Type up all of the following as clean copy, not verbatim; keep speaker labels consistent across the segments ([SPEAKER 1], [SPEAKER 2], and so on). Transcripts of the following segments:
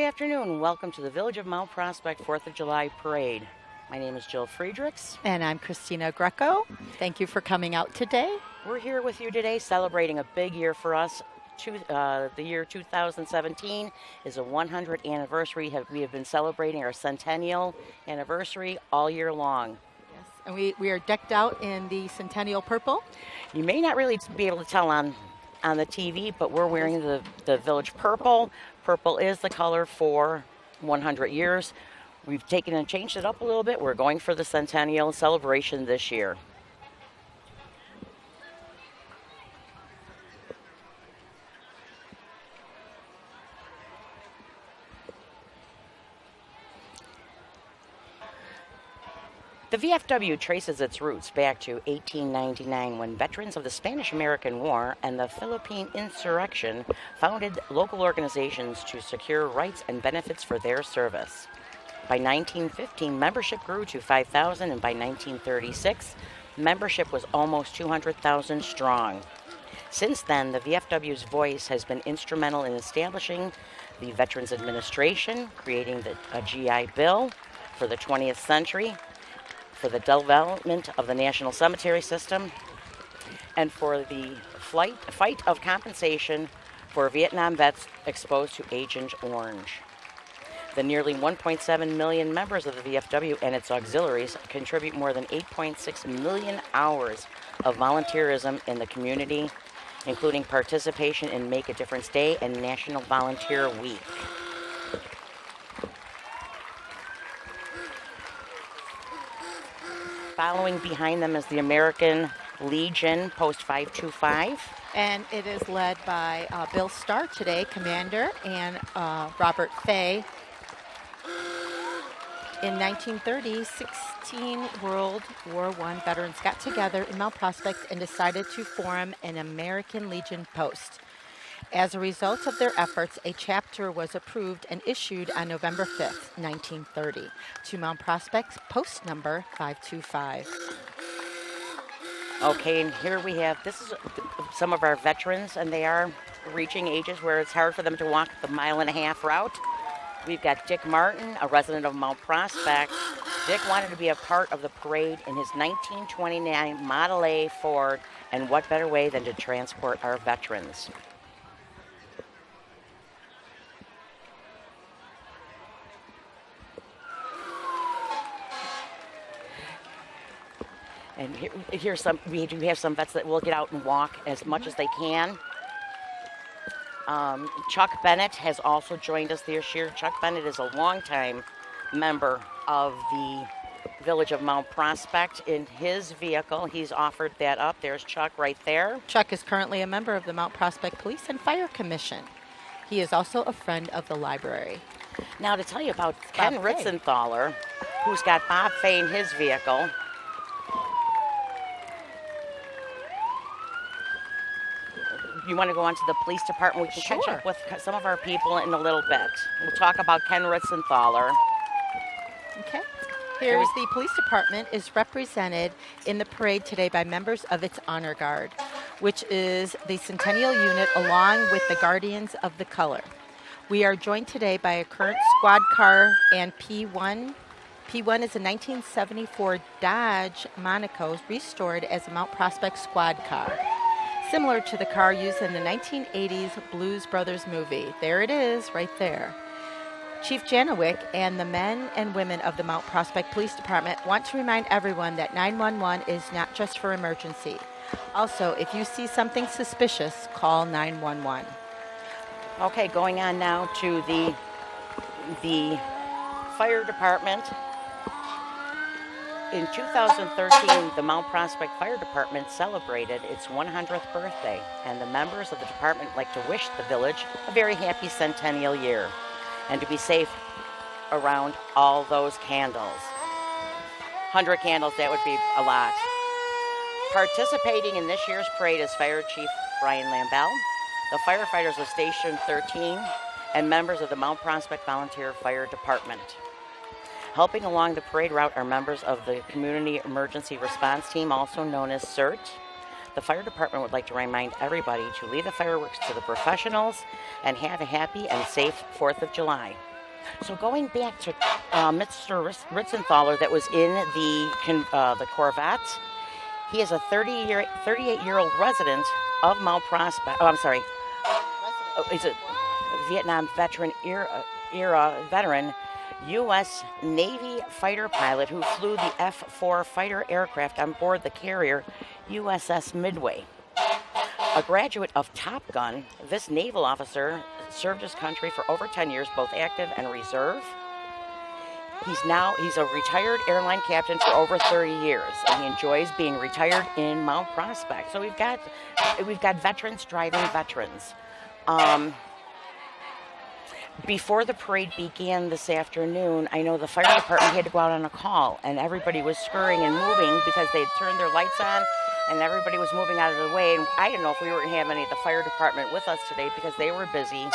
[SPEAKER 1] afternoon. Welcome to the Village of Mount Prospect 4th of July Parade. My name is Jill Friedrichs.
[SPEAKER 2] And I'm Christina Greco. Thank you for coming out today.
[SPEAKER 1] We're here with you today celebrating a big year for us. The year 2017 is a 100th anniversary. We have been celebrating our Centennial anniversary all year long.
[SPEAKER 2] Yes, and we are decked out in the Centennial purple.
[SPEAKER 1] You may not really be able to tell on the TV, but we're wearing the Village purple. Purple is the color for 100 years. We've taken and changed it up a little bit. We're going for the Centennial celebration this year. The VFW traces its roots back to 1899 when veterans of the Spanish-American War and the Philippine Insurrection founded local organizations to secure rights and benefits for their service. By 1915, membership grew to 5,000, and by 1936, membership was almost 200,000 strong. Since then, the VFW's voice has been instrumental in establishing the Veterans Administration, creating a GI Bill for the 20th century, for the development of the National Cemetery System, and for the fight of compensation for Vietnam vets exposed to Agent Orange. The nearly 1.7 million members of the VFW and its auxiliaries contribute more than 8.6 million hours of volunteerism in the community, including participation in Make a Difference Day and National Volunteer Week. Following behind them is the American Legion, Post 525.
[SPEAKER 2] And it is led by Bill Starr today, Commander, and Robert Fay. In 1930, 16 World War I veterans got together in Mount Prospect and decided to form an American Legion post. As a result of their efforts, a chapter was approved and issued on November 5th, 1930, to Mount Prospect's post number 525.
[SPEAKER 1] Okay, and here we have, this is some of our veterans, and they are reaching ages where it's hard for them to walk the 1.5 mile route. We've got Dick Martin, a resident of Mount Prospect. Dick wanted to be a part of the parade in his 1929 Model A Ford, and what better way than to transport our veterans? And here's some. We do have some vets that will get out and walk as much as they can. Chuck Bennett has also joined us this year. Chuck Bennett is a longtime member of the Village of Mount Prospect. In his vehicle, he's offered that up. There's Chuck right there.
[SPEAKER 2] Chuck is currently a member of the Mount Prospect Police and Fire Commission. He is also a friend of the library.
[SPEAKER 1] Now to tell you about Ken Ritzenthaler, who's got Bob Fay in his vehicle. You want to go on to the police department? We can catch up with some of our people in a little bit. We'll talk about Ken Ritzenthaler.
[SPEAKER 2] Okay. Here's the police department is represented in the parade today by members of its honor guard, which is the Centennial unit along with the Guardians of the Color. We are joined today by a current squad car and P1. P1 is a 1974 Dodge Monaco restored as a Mount Prospect squad car, similar to the car used in the 1980s Blues Brothers movie. There it is, right there. Chief Janowick and the men and women of the Mount Prospect Police Department want to remind everyone that 911 is not just for emergency. Also, if you see something suspicious, call 911.
[SPEAKER 1] Okay, going on now to the fire department. In 2013, the Mount Prospect Fire Department celebrated its 100th birthday, and the members of the department like to wish the village a very happy centennial year, and to be safe around all those candles. 100 candles, that would be a lot. Participating in this year's parade is Fire Chief Brian Lambell, the firefighters of Station 13, and members of the Mount Prospect Volunteer Fire Department. Helping along the parade route are members of the Community Emergency Response Team, also known as CERT. The fire department would like to remind everybody to leave the fireworks to the professionals and have a happy and safe 4th of July. So going back to Mr. Ritzenthaler that was in the Corvette, he is a 38-year-old resident of Mount Prospect. Oh, I'm sorry. Oh, he's a Vietnam era veteran, U.S. Navy fighter pilot who flew the F-4 fighter aircraft on board the carrier USS Midway. A graduate of Top Gun, this naval officer served his country for over 10 years, both active and reserve. He's a retired airline captain for over 30 years, and he enjoys being retired in Mount Prospect. So we've got veterans driving veterans. Before the parade began this afternoon, I know the fire department had to go out on a call, and everybody was scurrying and moving because they had turned their lights on, and everybody was moving out of the way. And I didn't know if we were going to have any of the fire department with us today because they were busy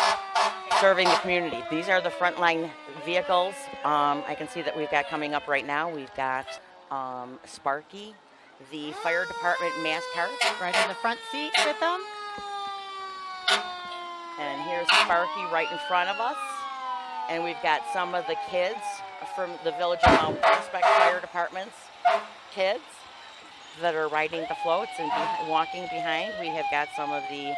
[SPEAKER 1] serving the community. These are the frontline vehicles. I can see that we've got coming up right now. We've got Sparky, the fire department mass cart.
[SPEAKER 2] Right in the front seat with them.
[SPEAKER 1] And here's Sparky right in front of us. And we've got some of the kids from the Village of Mount Prospect Fire Department's kids that are riding the floats and walking behind. We have got some of the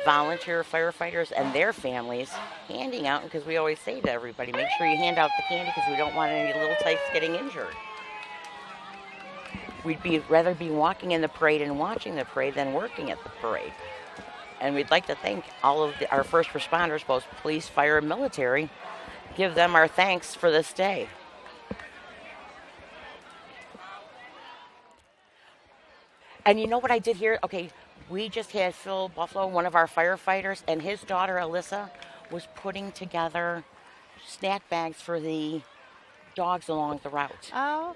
[SPEAKER 1] volunteer firefighters and their families handing out, because we always say to everybody, make sure you hand out the candy because we don't want any little tykes getting injured. We'd rather be walking in the parade and watching the parade than working at the parade. And we'd like to thank all of our first responders, both police, fire, and military. Give them our thanks for this day. And you know what I did here? Okay, we just had Phil Buffalo, one of our firefighters, and his daughter, Alyssa, was putting together snack bags for the dogs along the route.
[SPEAKER 2] Oh,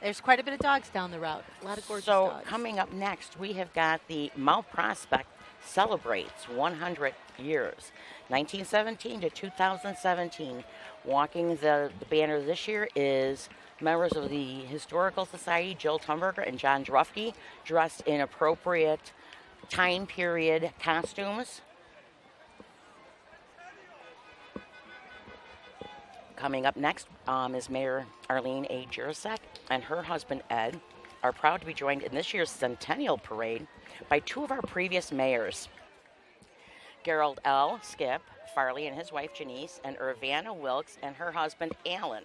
[SPEAKER 2] there's quite a bit of dogs down the route. A lot of gorgeous dogs.
[SPEAKER 1] So coming up next, we have got the Mount Prospect celebrates 100 years, 1917 to 2017. Walking the banner this year is members of the Historical Society, Jill Tumberger and John Drufke, dressed in appropriate time period costumes. Coming up next is Mayor Arlene A. Jurasek and her husband Ed are proud to be joined in this year's Centennial Parade by two of our previous mayors, Gerald L. Skip Farley and his wife Janice, and Irvana Wilkes and her husband Alan.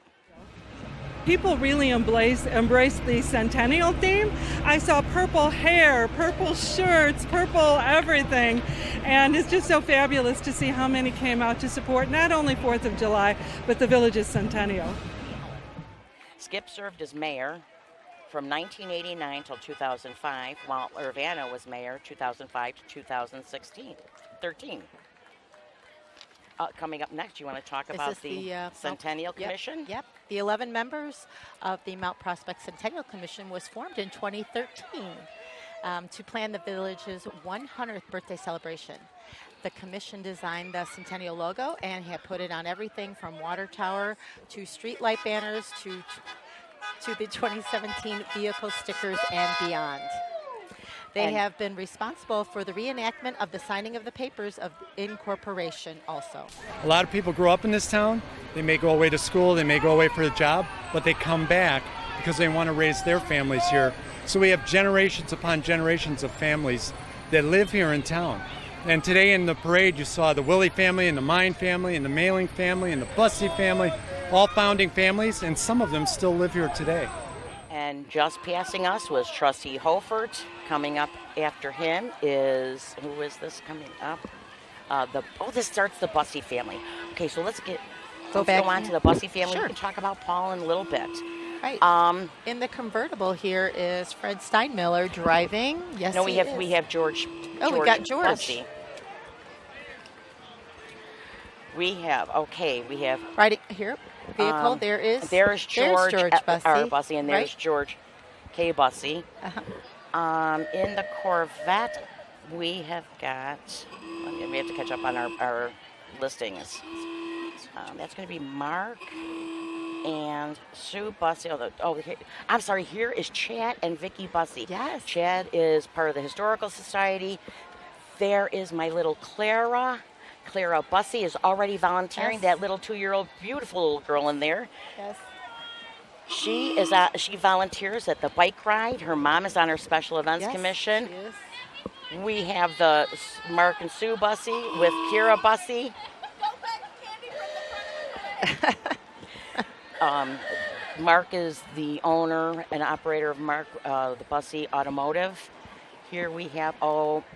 [SPEAKER 3] People really embrace the Centennial theme. I saw purple hair, purple shirts, purple everything, and it's just so fabulous to see how many came out to support not only 4th of July, but the village's Centennial.
[SPEAKER 1] Skip served as mayor from 1989 till 2005, while Irvana was mayor 2005 to 2013. Coming up next, you want to talk about the Centennial Commission?
[SPEAKER 2] Yep. The 11 members of the Mount Prospect Centennial Commission was formed in 2013 to plan the village's 100th birthday celebration. The commission designed the Centennial logo and had put it on everything from water tower to street light banners to the 2017 vehicle stickers and beyond. They have been responsible for the reenactment of the signing of the papers of incorporation also.
[SPEAKER 4] A lot of people grow up in this town. They may go away to school, they may go away for a job, but they come back because they want to raise their families here. So we have generations upon generations of families that live here in town. And today in the parade you saw the Willie family and the Mine family and the Mailing family and the Bussey family, all founding families, and some of them still live here today.
[SPEAKER 1] And just passing us was Trustee Hofert. Coming up after him is, who is this coming up? This starts the Bussey family. Okay, so let's go on to the Bussey family.
[SPEAKER 2] Sure.
[SPEAKER 1] We can talk about Paul in a little bit.
[SPEAKER 2] Right. In the convertible here is Fred Steinmiller driving. Yes,
[SPEAKER 1] no, we have George.
[SPEAKER 2] Oh, we got George.
[SPEAKER 1] Bussey. We have
[SPEAKER 2] right here. Vehicle. There's
[SPEAKER 1] George
[SPEAKER 2] Bussey.
[SPEAKER 1] R. Bussey, and there's
[SPEAKER 2] right?
[SPEAKER 1] George K. Bussey.
[SPEAKER 2] Uh-huh.
[SPEAKER 1] In the Corvette, we have got. We have to catch up on our listings. That's going to be Mark and Sue Bussey. I'm sorry. Here is Chad and Vicky Bussey.
[SPEAKER 2] Yes.
[SPEAKER 1] Chad is part of the Historical Society. There is my little Clara Clara Bussey is already volunteering.
[SPEAKER 2] Yes.
[SPEAKER 1] That little 2-year-old, beautiful little girl in there.
[SPEAKER 2] Yes.
[SPEAKER 1] She volunteers at the bike ride. Her mom is on her Special Events
[SPEAKER 2] Yes,
[SPEAKER 1] Commission.
[SPEAKER 2] she is.
[SPEAKER 1] We have the Mark and Sue Bussey with Kira Bussey. Mark is the owner and operator of the Bussey Automotive. Here we have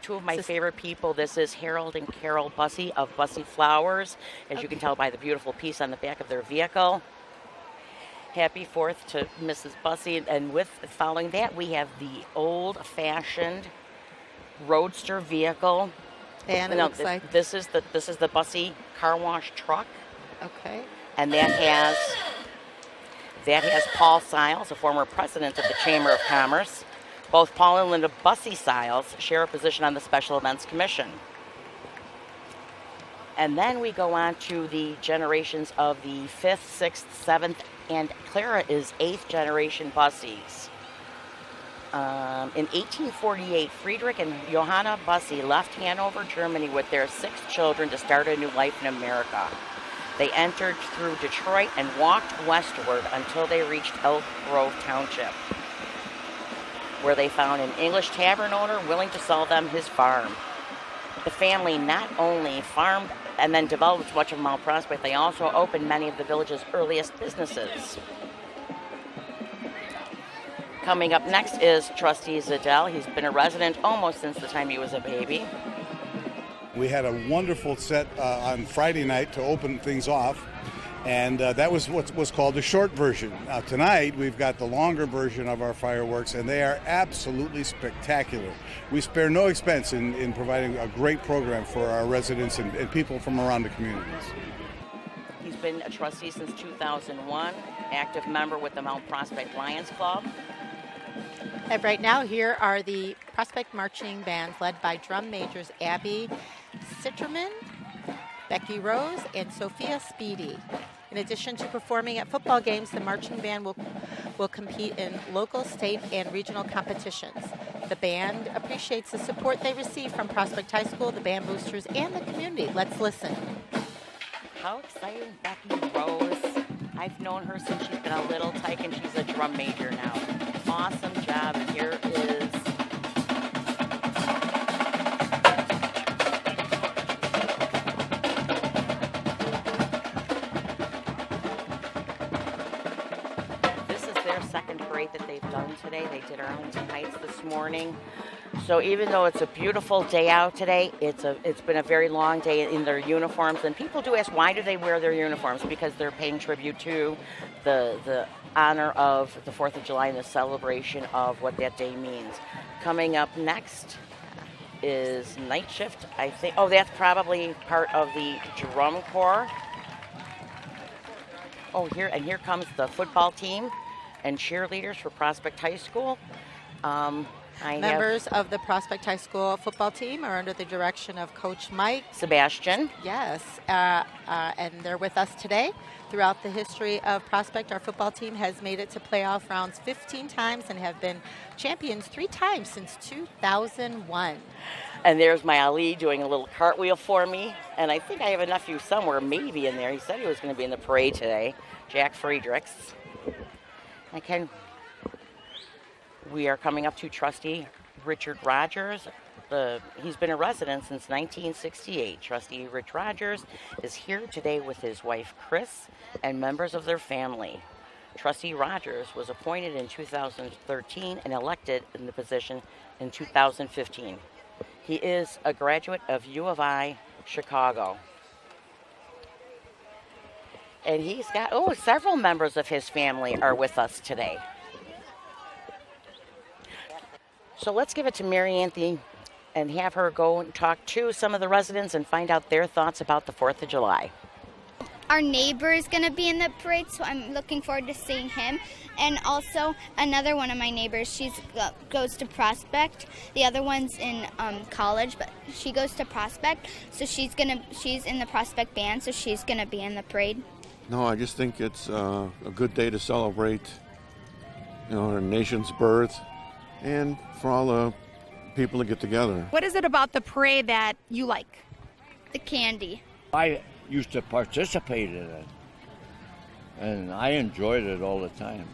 [SPEAKER 1] two of my favorite people. This is Harold and Carol Bussey of Bussey Flowers, as you can tell by the beautiful piece on the back of their vehicle. Happy 4th to Mrs. Bussey. And following that, we have the old-fashioned roadster vehicle.
[SPEAKER 2] And it looks like
[SPEAKER 1] this is the Bussey car wash truck.
[SPEAKER 2] okay.
[SPEAKER 1] And that has Paul Siles, a former president of the Chamber of Commerce. Both Paul and Linda Bussey Siles share a position on the Special Events Commission. And then we go on to the generations of the 5th, 6th, 7th, and Clara is 8th generation Busseys. In 1848, Friedrich and Johanna Bussey left Hanover, Germany with their 6 children to start a new life in America. They entered through Detroit and walked westward until they reached Elk Grove Township, where they found an English tavern owner willing to sell them his farm. The family not only farmed and then developed much of Mount Prospect, they also opened many of the village's earliest businesses. Coming up next is Trustee Zadell. He's been a resident almost since the time he was a baby.
[SPEAKER 5] We had a wonderful set on Friday night to open things off, and that was what was called the short version. Tonight, we've got the longer version of our fireworks, and they are absolutely spectacular. We spare no expense in providing a great program for our residents and people from around the communities.
[SPEAKER 1] He's been a trustee since 2001, active member with the Mount Prospect Lions Club.
[SPEAKER 2] And right now, here are the Prospect Marching Bands led by drum majors Abby Sitterman, Becky Rose, and Sophia Speedy. In addition to performing at football games, the marching band will compete in local, state, and regional competitions. The band appreciates the support they receive from Prospect High School, the band boosters, and the community. Let's listen.
[SPEAKER 1] How exciting, Becky Rose. I've known her since she's been a little tyke, and she's a drum major now. Awesome job. Here is their second parade that they've done today. They did Arlington Heights this morning. So even though it's a beautiful day out today, it's been a very long day in their uniforms. And people do ask, why do they wear their uniforms? Because they're paying tribute to the honor of the 4th of July and the celebration of what that day means. Coming up next is Night Shift, I think. Oh, that's probably part of the drum corps. Oh, here comes the football team and cheerleaders for Prospect High School.
[SPEAKER 2] Members of the Prospect High School football team are under the direction of Coach Mike
[SPEAKER 1] Sebastian.
[SPEAKER 2] Yes, and they're with us today. Throughout the history of Prospect, our football team has made it to playoff rounds 15 times and have been champions 3 times since 2001.
[SPEAKER 1] And there's my Ali doing a little cartwheel for me. And I think I have a nephew somewhere, maybe in there. He said he was going to be in the parade today, Jack Friedrichs. We are coming up to Trustee Richard Rogers. He's been a resident since 1968. Trustee Rich Rogers is here today with his wife, Chris, and members of their family. Trustee Rogers was appointed in 2013 and elected in the position in 2015. He is a graduate of U of I, Chicago. And he's got, several members of his family are with us today. So let's give it to Mary Anthony and have her go and talk to some of the residents and find out their thoughts about the 4th of July.
[SPEAKER 6] Our neighbor is going to be in the parade, so I'm looking forward to seeing him. And also another one of my neighbors, she goes to Prospect. The other one's in college, but she goes to Prospect, so she's in the Prospect band, so she's going to be in the parade.
[SPEAKER 7] No, I just think it's a good day to celebrate, our nation's birth, and for all the people to get together.
[SPEAKER 8] What is it about the parade that you like?
[SPEAKER 6] The candy.
[SPEAKER 8] I used to participate in it, and I enjoyed it all the time.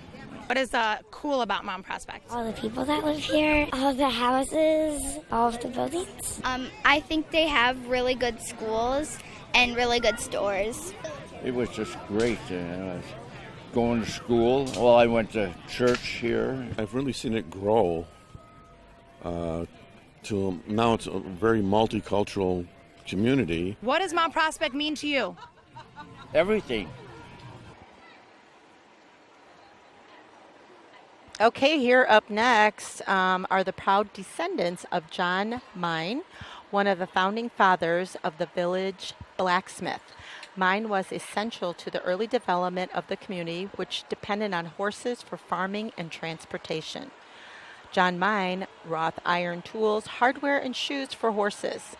[SPEAKER 9] What is cool about Mount Prospect?
[SPEAKER 10] All the people that live here, all the houses, all of the buildings.
[SPEAKER 6] I think they have really good schools and really good stores.
[SPEAKER 8] It was just great. Going to school. Well, I went to church here.
[SPEAKER 7] I've really seen it grow to now it's a very multicultural community.
[SPEAKER 9] What does Mount Prospect mean to you?
[SPEAKER 8] Everything.
[SPEAKER 2] Okay, here up next are the proud descendants of John Mine, one of the founding fathers of the village blacksmith. Mine was essential to the early development of the community, which depended on horses for farming and transportation. John Mine wrought iron tools, hardware, and shoes for horses.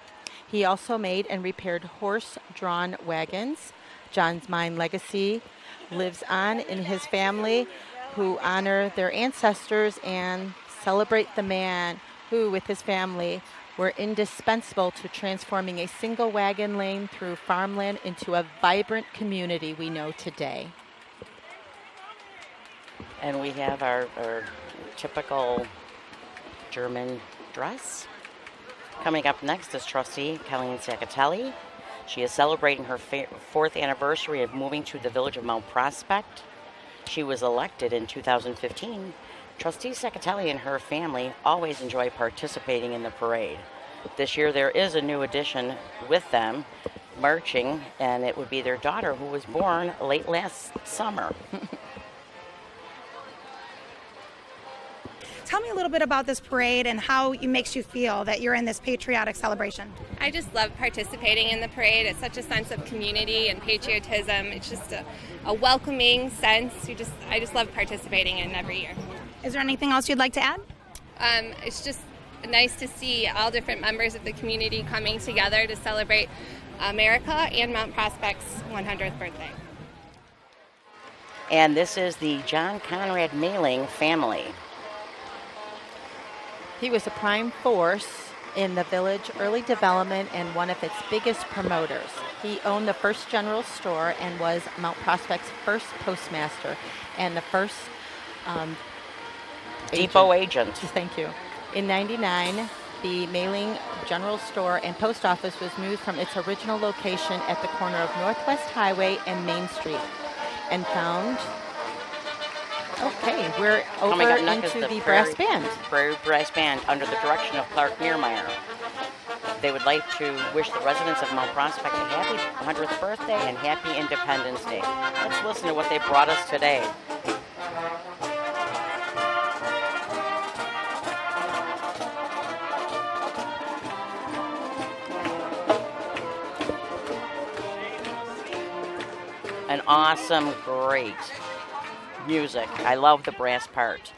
[SPEAKER 2] He also made and repaired horse-drawn wagons. John's Mine legacy lives on in his family, who honor their ancestors and celebrate the man who, with his family, were indispensable to transforming a single wagon lane through farmland into a vibrant community we know today.
[SPEAKER 1] And we have our typical German dress. Coming up next is Trustee Colleen Saccatelli. She is celebrating her fourth anniversary of moving to the village of Mount Prospect. She was elected in 2015. Trustee Saccatelli and her family always enjoy participating in the parade. This year there is a new addition with them, marching, and it would be their daughter who was born late last summer.
[SPEAKER 9] Tell me a little bit about this parade and how it makes you feel that you're in this patriotic celebration.
[SPEAKER 11] I just love participating in the parade. It's such a sense of community and patriotism. It's just a welcoming sense. I just love participating in every year.
[SPEAKER 9] Is there anything else you'd like to add?
[SPEAKER 11] It's just nice to see all different members of the community coming together to celebrate America and Mount Prospect's 100th birthday.
[SPEAKER 1] And this is the John Conrad Mailing family.
[SPEAKER 2] He was a prime force in the village early development and one of its biggest promoters. He owned the first general store and was Mount Prospect's first postmaster and the first
[SPEAKER 1] depot agent.
[SPEAKER 2] Thank you. In 99, the mailing general store and post office was moved from its original location at the corner of Northwest Highway and Main Street and found... Okay, we're over into the brass band.
[SPEAKER 1] Prairie Brass Band under the direction of Clark Niermeyer. They would like to wish the residents of Mount Prospect a happy 100th birthday and happy Independence Day. Let's listen to what they brought us today. An awesome, great music. I love the brass part.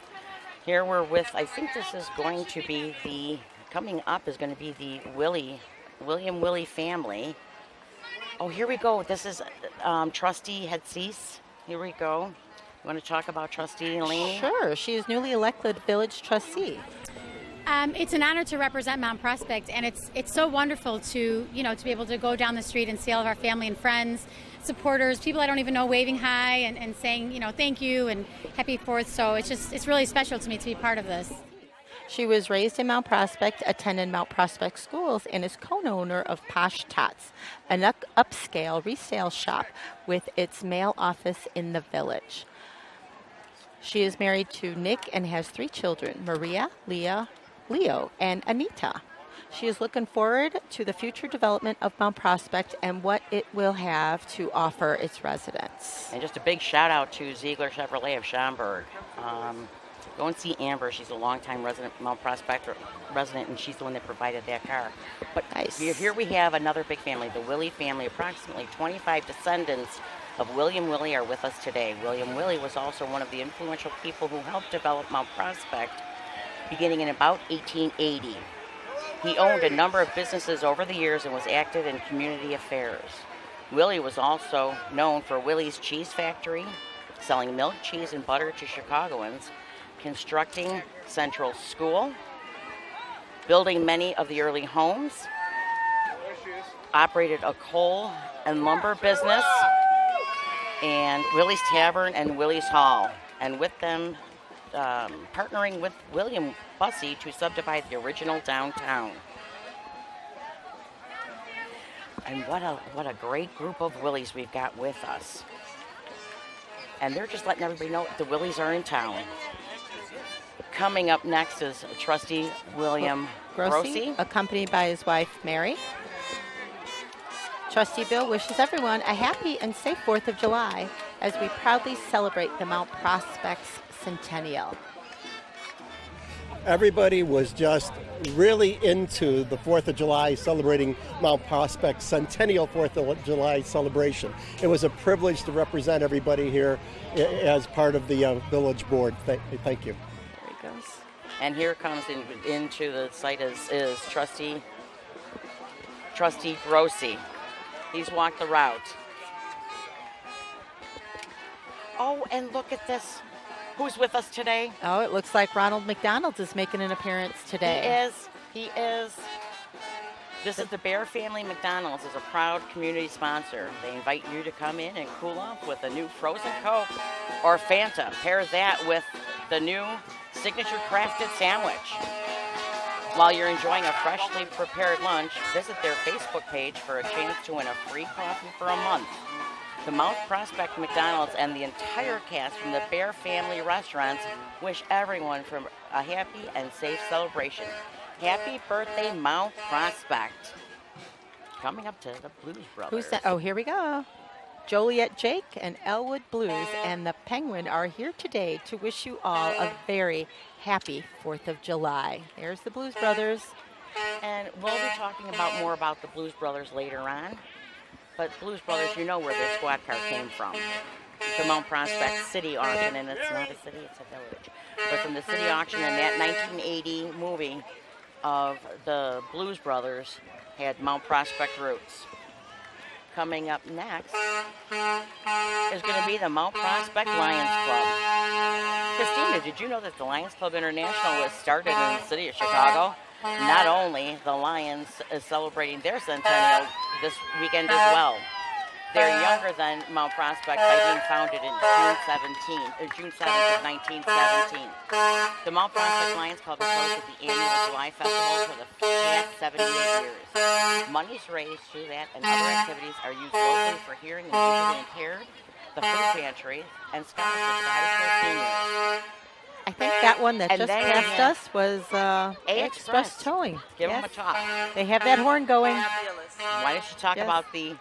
[SPEAKER 1] Here we're with, I think this is going to be coming up is going to be the William Willie family. Oh, here we go. This is Trustee Hedsees. Here we go. You want to talk about Trustee Elaine?
[SPEAKER 2] Sure. She is newly elected village trustee.
[SPEAKER 12] It's an honor to represent Mount Prospect, and it's so wonderful to be able to go down the street and see all of our family and friends, supporters, people I don't even know waving hi and saying thank you and happy 4th. So it's really special to me to be part of this.
[SPEAKER 2] She was raised in Mount Prospect, attended Mount Prospect schools, and is co-owner of Posh Tots, an upscale resale shop with its mail office in the village. She is married to Nick and has 3 children, Maria, Leo, and Anita. She is looking forward to the future development of Mount Prospect and what it will have to offer its residents.
[SPEAKER 1] And just a big shout out to Ziegler Chevrolet of Schaumburg. Go and see Amber. She's a longtime resident, Mount Prospect resident, and she's the one that provided that car. But
[SPEAKER 2] nice.
[SPEAKER 1] Here we have another big family, the Willie family. Approximately 25 descendants of William Willie are with us today. William Willie was also one of the influential people who helped develop Mount Prospect beginning in about 1880. He owned a number of businesses over the years and was active in community affairs. Willie was also known for Willie's Cheese Factory, selling milk, cheese, and butter to Chicagoans, constructing Central School, building many of the early homes, operated a coal and lumber business, and Willie's Tavern and Willie's Hall. And with them, partnering with William Bussey to subdivide the original downtown. And what a great group of Willies we've got with us. And they're just letting everybody know the Willies are in town. Coming up next is Trustee William Grossi,
[SPEAKER 2] accompanied by his wife, Mary. Trustee Bill wishes everyone a happy and safe 4th of July as we proudly celebrate the Mount Prospects Centennial.
[SPEAKER 13] Everybody was just really into the 4th of July, celebrating Mount Prospect's Centennial 4th of July celebration. It was a privilege to represent everybody here as part of the village board. Thank you.
[SPEAKER 1] There he goes. And here comes into the site is Trustee Grossi. He's walked the route. Oh, and look at this. Who's with us today?
[SPEAKER 2] Oh, it looks like Ronald McDonald is making an appearance today.
[SPEAKER 1] He is. This is the Bear Family McDonald's is a proud community sponsor. They invite you to come in and cool off with a new frozen Coke or Fanta. Pair that with the new signature crafted sandwich. While you're enjoying a freshly prepared lunch, visit their Facebook page for a chance to win a free coffee for a month. The Mount Prospect McDonald's and the entire cast from the Bear Family Restaurants wish everyone from a happy and safe celebration. Happy birthday, Mount Prospect. Coming up to the Blues Brothers.
[SPEAKER 2] Who's that? Oh, here we go. Joliet Jake and Elwood Blues and the Penguin are here today to wish you all a very happy 4th of July. There's the Blues Brothers.
[SPEAKER 1] And we'll be talking more about the Blues Brothers later on. But Blues Brothers, you know where their squad car came from. The Mount Prospect City Auction, and it's not a city, it's a village. But from the city auction in that 1980 movie of the Blues Brothers had Mount Prospect roots. Coming up next is going to be the Mount Prospect Lions Club. Christina, did you know that the Lions Club International was started in the city of Chicago? Not only the Lions is celebrating their centennial this weekend as well. They're younger than Mount Prospect by being founded in June 7th of 1917. The Mount Prospect Lions Club has hosted the annual July Festival for the past 78 years. Monies raised through that and other activities are used locally for hearing and visually impaired, the food pantry, and scholarships for high school seniors.
[SPEAKER 2] I think that one that just passed us was Express Towing.
[SPEAKER 1] Give them a talk.
[SPEAKER 2] They have that horn going.
[SPEAKER 1] Why don't you talk about the...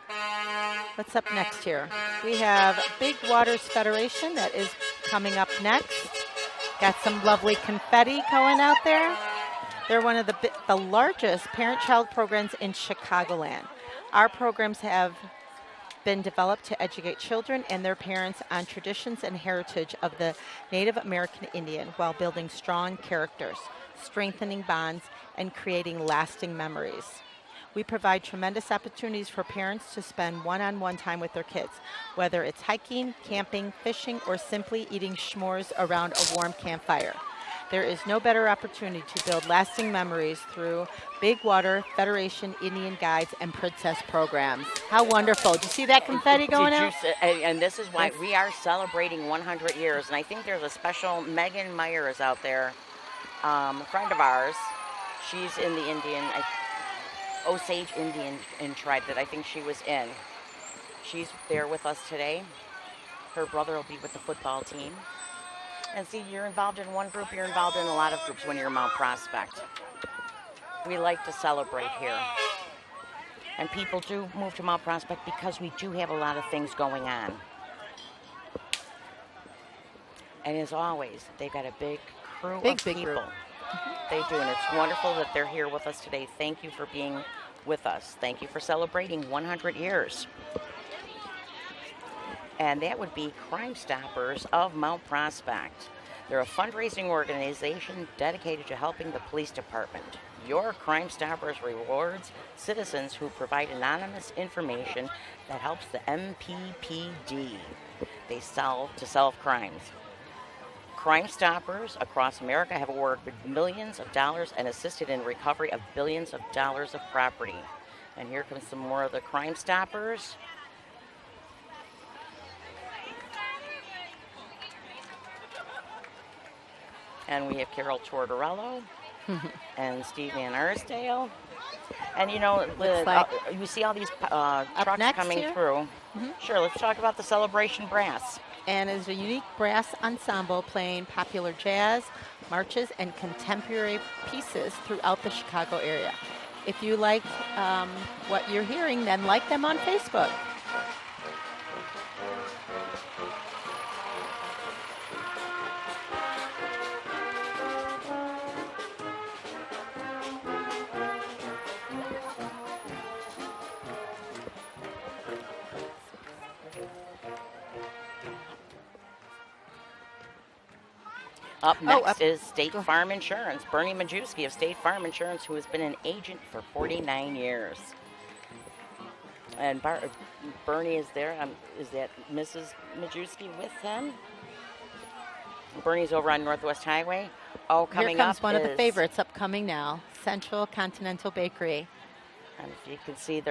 [SPEAKER 2] What's up next here? We have Big Waters Federation that is coming up next. Got some lovely confetti going out there. They're one of the largest parent-child programs in Chicagoland. Our programs have been developed to educate children and their parents on traditions and heritage of the Native American Indian while building strong characters, strengthening bonds, and creating lasting memories. We provide tremendous opportunities for parents to spend one-on-one time with their kids, whether it's hiking, camping, fishing, or simply eating s'mores around a warm campfire. There is no better opportunity to build lasting memories through Big Water Federation Indian Guides and Princess programs. How wonderful. Did you see that confetti going out?
[SPEAKER 1] And this is why we are celebrating 100 years. And I think there's a special, Megan Myers out there, a friend of ours. She's in the Indian, Osage Indian tribe that I think she was in. She's there with us today. Her brother will be with the football team. And see, you're involved in one group, you're involved in a lot of groups when you're Mount Prospect. We like to celebrate here. And people do move to Mount Prospect because we do have a lot of things going on. And as always, they've got a big crew of people.
[SPEAKER 2] Group.
[SPEAKER 1] They do, and it's wonderful that they're here with us today. Thank you for being with us. Thank you for celebrating 100 years. And that would be Crime Stoppers of Mount Prospect. They're a fundraising organization dedicated to helping the police department. Your Crime Stoppers rewards citizens who provide anonymous information that helps the MPPD. They solve crimes. Crime Stoppers across America have awarded millions of dollars and assisted in recovery of billions of dollars of property. And here comes some more of the Crime Stoppers. And we have Carol Tortorello and Steve Van Arsdale. And you know, you see all these trucks coming through. Sure, let's talk about the Celebration Brass.
[SPEAKER 2] And it's a unique brass ensemble playing popular jazz, marches, and contemporary pieces throughout the Chicago area. If you like what you're hearing, then like them on Facebook.
[SPEAKER 1] Up next is State Farm Insurance. Bernie Majewski of State Farm Insurance, who has been an agent for 49 years. And Bernie is there. Is that Mrs. Majewski with him? Bernie's over on Northwest Highway. Oh, coming
[SPEAKER 2] Here comes
[SPEAKER 1] up
[SPEAKER 2] one of the favorites upcoming now, Central Continental Bakery.
[SPEAKER 1] And if you can see,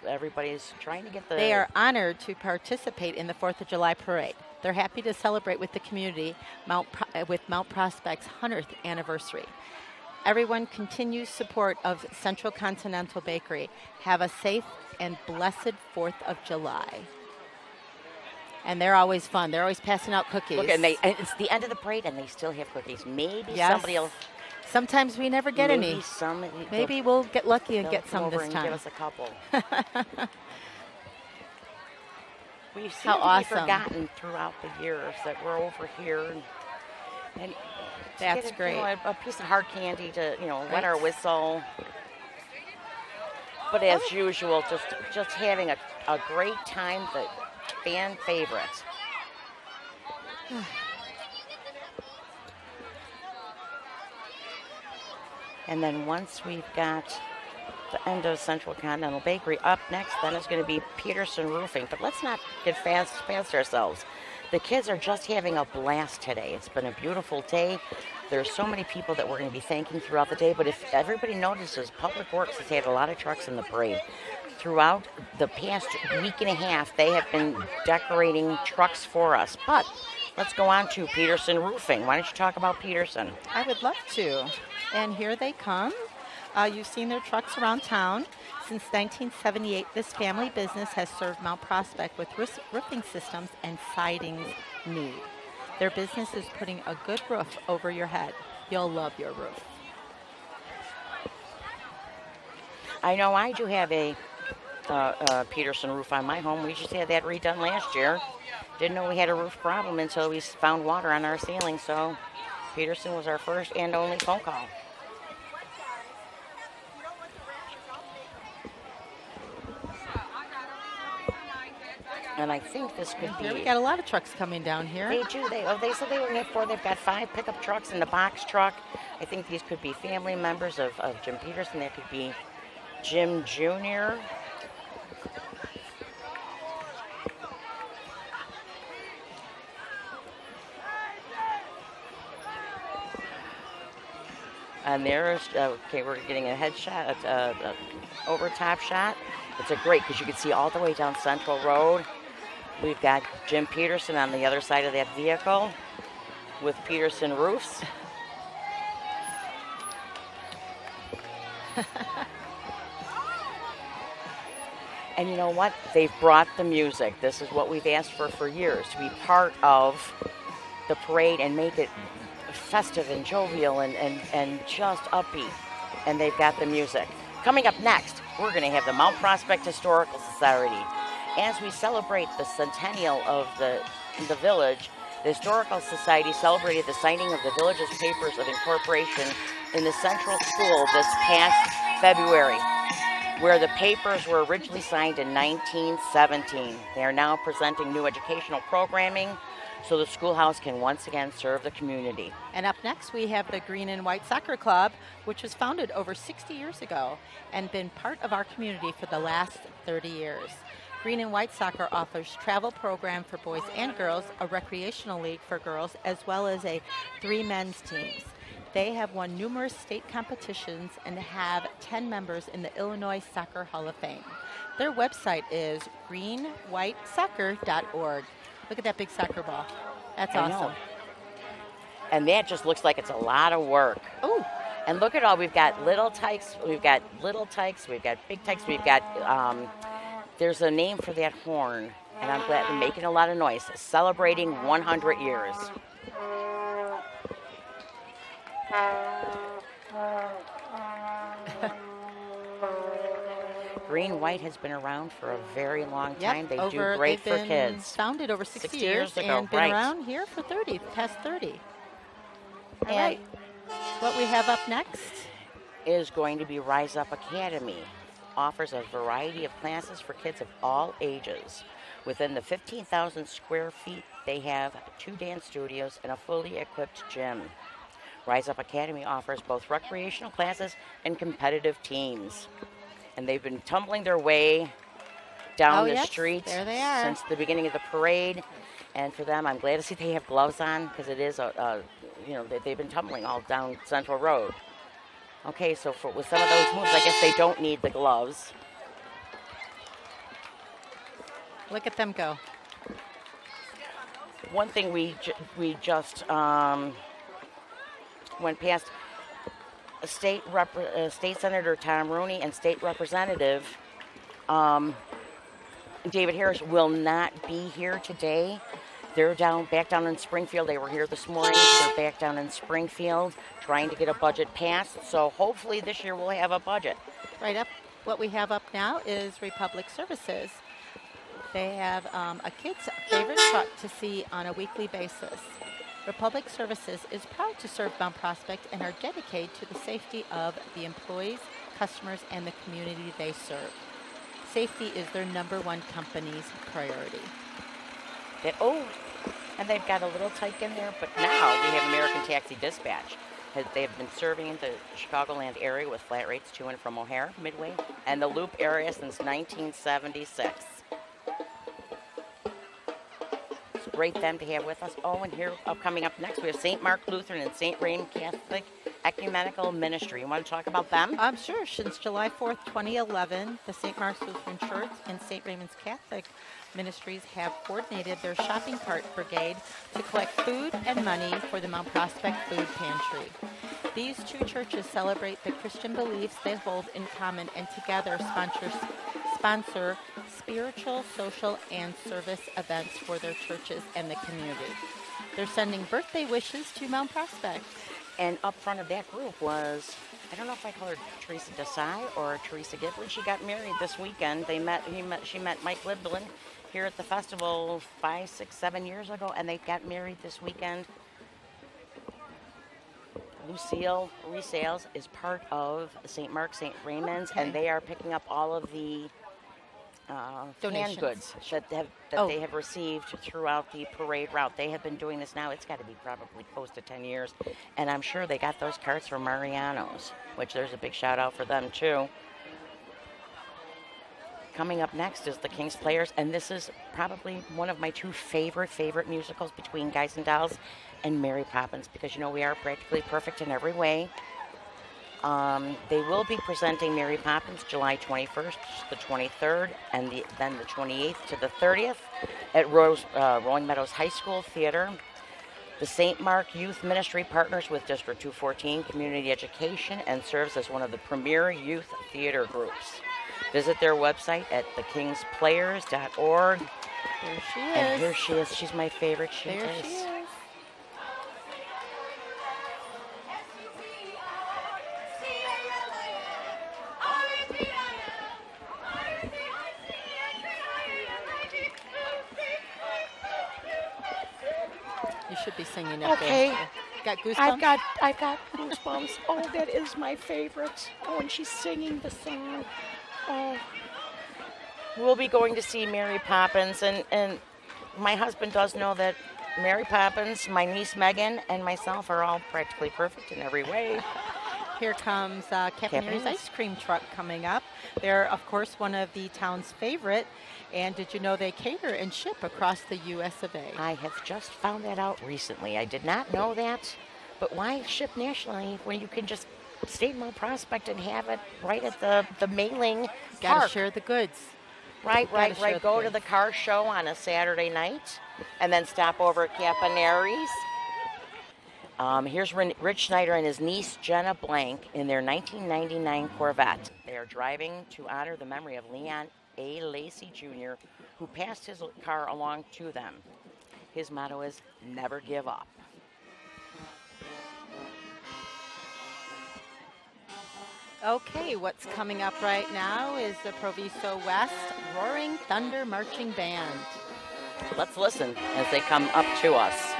[SPEAKER 1] everybody's trying to get the...
[SPEAKER 2] They are honored to participate in the 4th of July parade. They're happy to celebrate with the community with Mount Prospect's 100th anniversary. Everyone continues support of Central Continental Bakery. Have a safe and blessed 4th of July. And they're always fun. They're always passing out cookies.
[SPEAKER 1] Look, and it's the end of the parade, and they still have cookies. Maybe somebody else...
[SPEAKER 2] Sometimes we never get any. Maybe we'll get lucky and get some this time.
[SPEAKER 1] Give us a couple. We've seen forgotten throughout the years that we're over here, and
[SPEAKER 2] that's great.
[SPEAKER 1] A piece of hard candy to wet our whistle. But as usual, just having a great time. The fan favorite. And then once we've got the end of Central Continental Bakery, up next then is going to be Peterson Roofing. But let's not get past ourselves. The kids are just having a blast today. It's been a beautiful day. There's so many people that we're going to be thanking throughout the day. But if everybody notices, Public Works has had a lot of trucks in the parade. Throughout the past week and a half, they have been decorating trucks for us. But let's go on to Peterson Roofing. Why don't you talk about Peterson?
[SPEAKER 2] I would love to. And here they come. You've seen their trucks around town. Since 1978, this family business has served Mount Prospect with roofing systems and sidings need. Their business is putting a good roof over your head. You'll love your roof.
[SPEAKER 1] I know I do have a Peterson roof on my home. We just had that redone last year. Didn't know we had a roof problem until we found water on our ceiling, so Peterson was our first and only phone call. And I think this could be...
[SPEAKER 2] We got a lot of trucks coming down here.
[SPEAKER 1] They do. They said they only have 4. They've got 5 pickup trucks and a box truck. I think these could be family members of Jim Peterson. That could be Jim Jr. And there's, okay, we're getting a headshot, over top shot. It's a great, because you can see all the way down Central Road. We've got Jim Peterson on the other side of that vehicle with Peterson Roofs. And you know what? They've brought the music. This is what we've asked for years, to be part of the parade and make it festive and jovial and just upbeat. And they've got the music. Coming up next, we're going to have the Mount Prospect Historical Society. As we celebrate the centennial of the village, the Historical Society celebrated the signing of the village's papers of incorporation in the Central School this past February, where the papers were originally signed in 1917. They are now presenting new educational programming so the schoolhouse can once again serve the community.
[SPEAKER 2] And up next, we have the Green and White Soccer Club, which was founded over 60 years ago and been part of our community for the last 30 years. Green and White Soccer offers travel program for boys and girls, a recreational league for girls, as well as 3 men's teams. They have won numerous state competitions and have 10 members in the Illinois Soccer Hall of Fame. Their website is greenwhitesoccer.org. Look at that big soccer ball. That's
[SPEAKER 1] I know.
[SPEAKER 2] awesome.
[SPEAKER 1] And that just looks like it's a lot of work.
[SPEAKER 2] Oh,
[SPEAKER 1] And look at all, we've got little tykes, we've got big tykes, we've got, there's a name for that horn, and I'm glad they're making a lot of noise, celebrating 100 years. Green White has been around for a very long time. They do great for kids.
[SPEAKER 2] Founded over 60 years
[SPEAKER 1] ago,
[SPEAKER 2] and been around here for past 30.
[SPEAKER 1] All right.
[SPEAKER 2] What we have up next
[SPEAKER 1] is going to be Rise Up Academy. Offers a variety of classes for kids of all ages. Within the 15,000 square feet, they have 2 dance studios and a fully equipped gym. Rise Up Academy offers both recreational classes and competitive teams. And they've been tumbling their way down the street
[SPEAKER 2] there they are.
[SPEAKER 1] Since the beginning of the parade. And for them, I'm glad to see they have gloves on because it is they've been tumbling all down Central Road. Okay, so with some of those moves, I guess they don't need the gloves.
[SPEAKER 2] Look at them go.
[SPEAKER 1] One thing we just went past. State Senator Tom Rooney and State Representative David Harris will not be here today. They're back down in Springfield. They were here this morning. They're back down in Springfield trying to get a budget passed. So hopefully this year we'll have a budget.
[SPEAKER 2] Right up. What we have up now is Republic Services. They have a kid's favorite truck to see on a weekly basis. Republic Services is proud to serve Mount Prospect and are dedicated to the safety of the employees, customers, and the community they serve. Safety is their #1 company's priority.
[SPEAKER 1] And they've got a little tyke in there, but now we have American Taxi Dispatch. They have been serving the Chicagoland area with flat rates to and from O'Hare, Midway, and the Loop area since 1976. Great them to have with us. Oh, and here, coming up next, we have St. Mark Lutheran and St. Raymond Catholic Ecumenical Ministry. You want to talk about them?
[SPEAKER 2] Sure. Since July 4th, 2011, the St. Mark's Lutheran Church and St. Raymond's Catholic Ministries have coordinated their shopping cart brigade to collect food and money for the Mount Prospect Food Pantry. These 2 churches celebrate the Christian beliefs they hold in common and together sponsor spiritual, social, and service events for their churches and the community. They're sending birthday wishes to Mount Prospect.
[SPEAKER 1] And up front of that group was, I don't know if I call her Teresa Desai or Teresa Giblin. She got married this weekend. She met Mike Liblin here at the festival 5, 6, 7 years ago, and they got married this weekend. Lucille Resales is part of St. Mark, St. Raymond's, and they are picking up all of the hand goods that they have received throughout the parade route. They have been doing this now. It's got to be probably close to 10 years. And I'm sure they got those carts from Mariano's, which there's a big shout out for them too. Coming up next is the King's Players, and this is probably one of my 2 favorite musicals between Guys and Dolls and Mary Poppins, because we are practically perfect in every way. They will be presenting Mary Poppins July 21st to the 23rd, and then the 28th to the 30th at Rolling Meadows High School Theater. The St. Mark Youth Ministry partners with District 214 Community Education and serves as one of the premier youth theater groups. Visit their website at thekingsplayers.org.
[SPEAKER 2] There she is.
[SPEAKER 1] And here she is. She's my favorite.
[SPEAKER 2] There she is. You should be singing it.
[SPEAKER 1] Okay.
[SPEAKER 2] Got goosebumps?
[SPEAKER 1] I've got goosebumps. Oh, that is my favorite. Oh, and she's singing the song. Oh. We'll be going to see Mary Poppins, and my husband does know that Mary Poppins, my niece Megan, and myself are all practically perfect in every way.
[SPEAKER 2] Here comes Campaneer's ice cream truck coming up. They're, of course, one of the town's favorite. And did you know they cater and ship across the U.S. of A.?
[SPEAKER 1] I have just found that out recently. I did not know that, But why ship nationally when you can just stay in Mount Prospect and have it right at the mailing
[SPEAKER 2] Gotta
[SPEAKER 1] park?
[SPEAKER 2] share the goods.
[SPEAKER 1] Right.
[SPEAKER 2] share the
[SPEAKER 1] Go to
[SPEAKER 2] goods.
[SPEAKER 1] the car show on a Saturday night and then stop over at Capanaries. Here's Rich Schneider and his niece Jenna Blank in their 1999 Corvette. They are driving to honor the memory of Leon A. Lacey Jr., who passed his car along to them. His motto is never give up.
[SPEAKER 2] Okay, what's coming up right now is the Proviso West Roaring Thunder Marching Band.
[SPEAKER 1] Let's listen as they come up to us.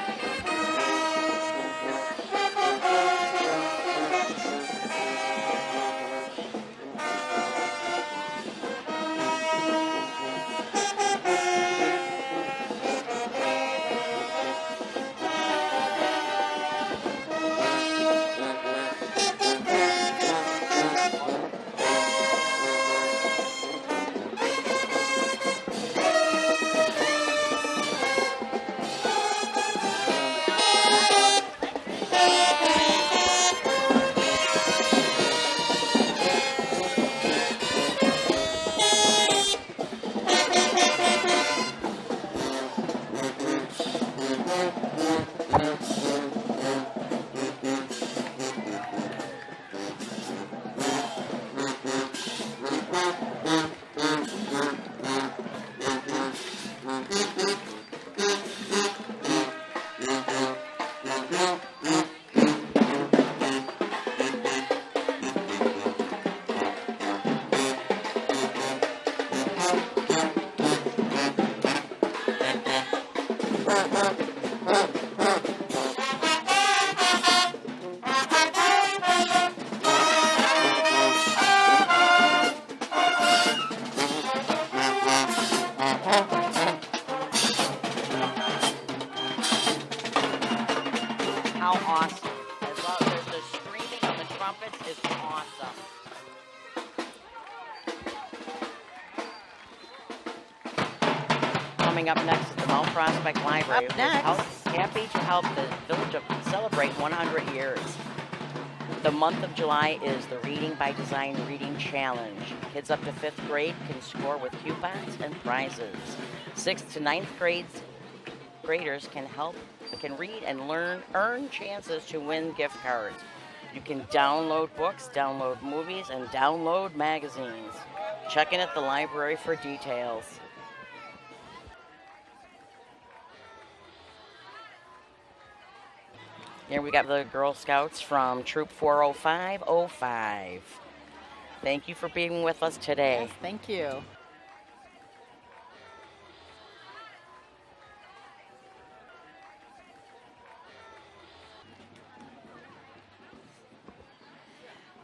[SPEAKER 1] How awesome. As well as the screaming of the trumpets is awesome. Coming up next is the Mount Prospect Library.
[SPEAKER 2] Up next.
[SPEAKER 1] Happy to help the village celebrate 100 years. The month of July is the Reading by Design Reading Challenge. Kids up to 5th grade can score with coupons and prizes. 6th to 9th graders can read and earn chances to win gift cards. You can download books, download movies, and download magazines. Check in at the library for details. Here we got the Girl Scouts from Troop 40505. Thank you for being with us today.
[SPEAKER 2] Yes, thank you.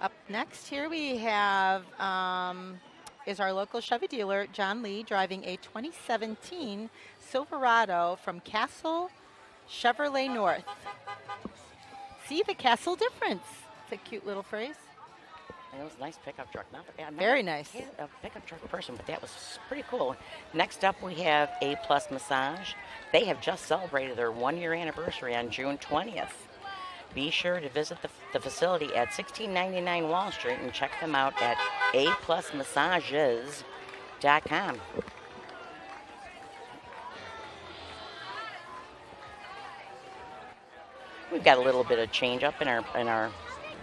[SPEAKER 2] Up next here we have is our local Chevy dealer, John Lee, driving a 2017 Silverado from Castle Chevrolet North. See the Castle difference. It's a cute little phrase.
[SPEAKER 1] It was a nice pickup truck.
[SPEAKER 2] Very nice.
[SPEAKER 1] A pickup truck person, but that was pretty cool. Next up, we have A Plus Massage. They have just celebrated their 1-year anniversary on June 20th. Be sure to visit the facility at 1699 Wall Street and check them out at aplusmassages.com. We've got a little bit of change up in our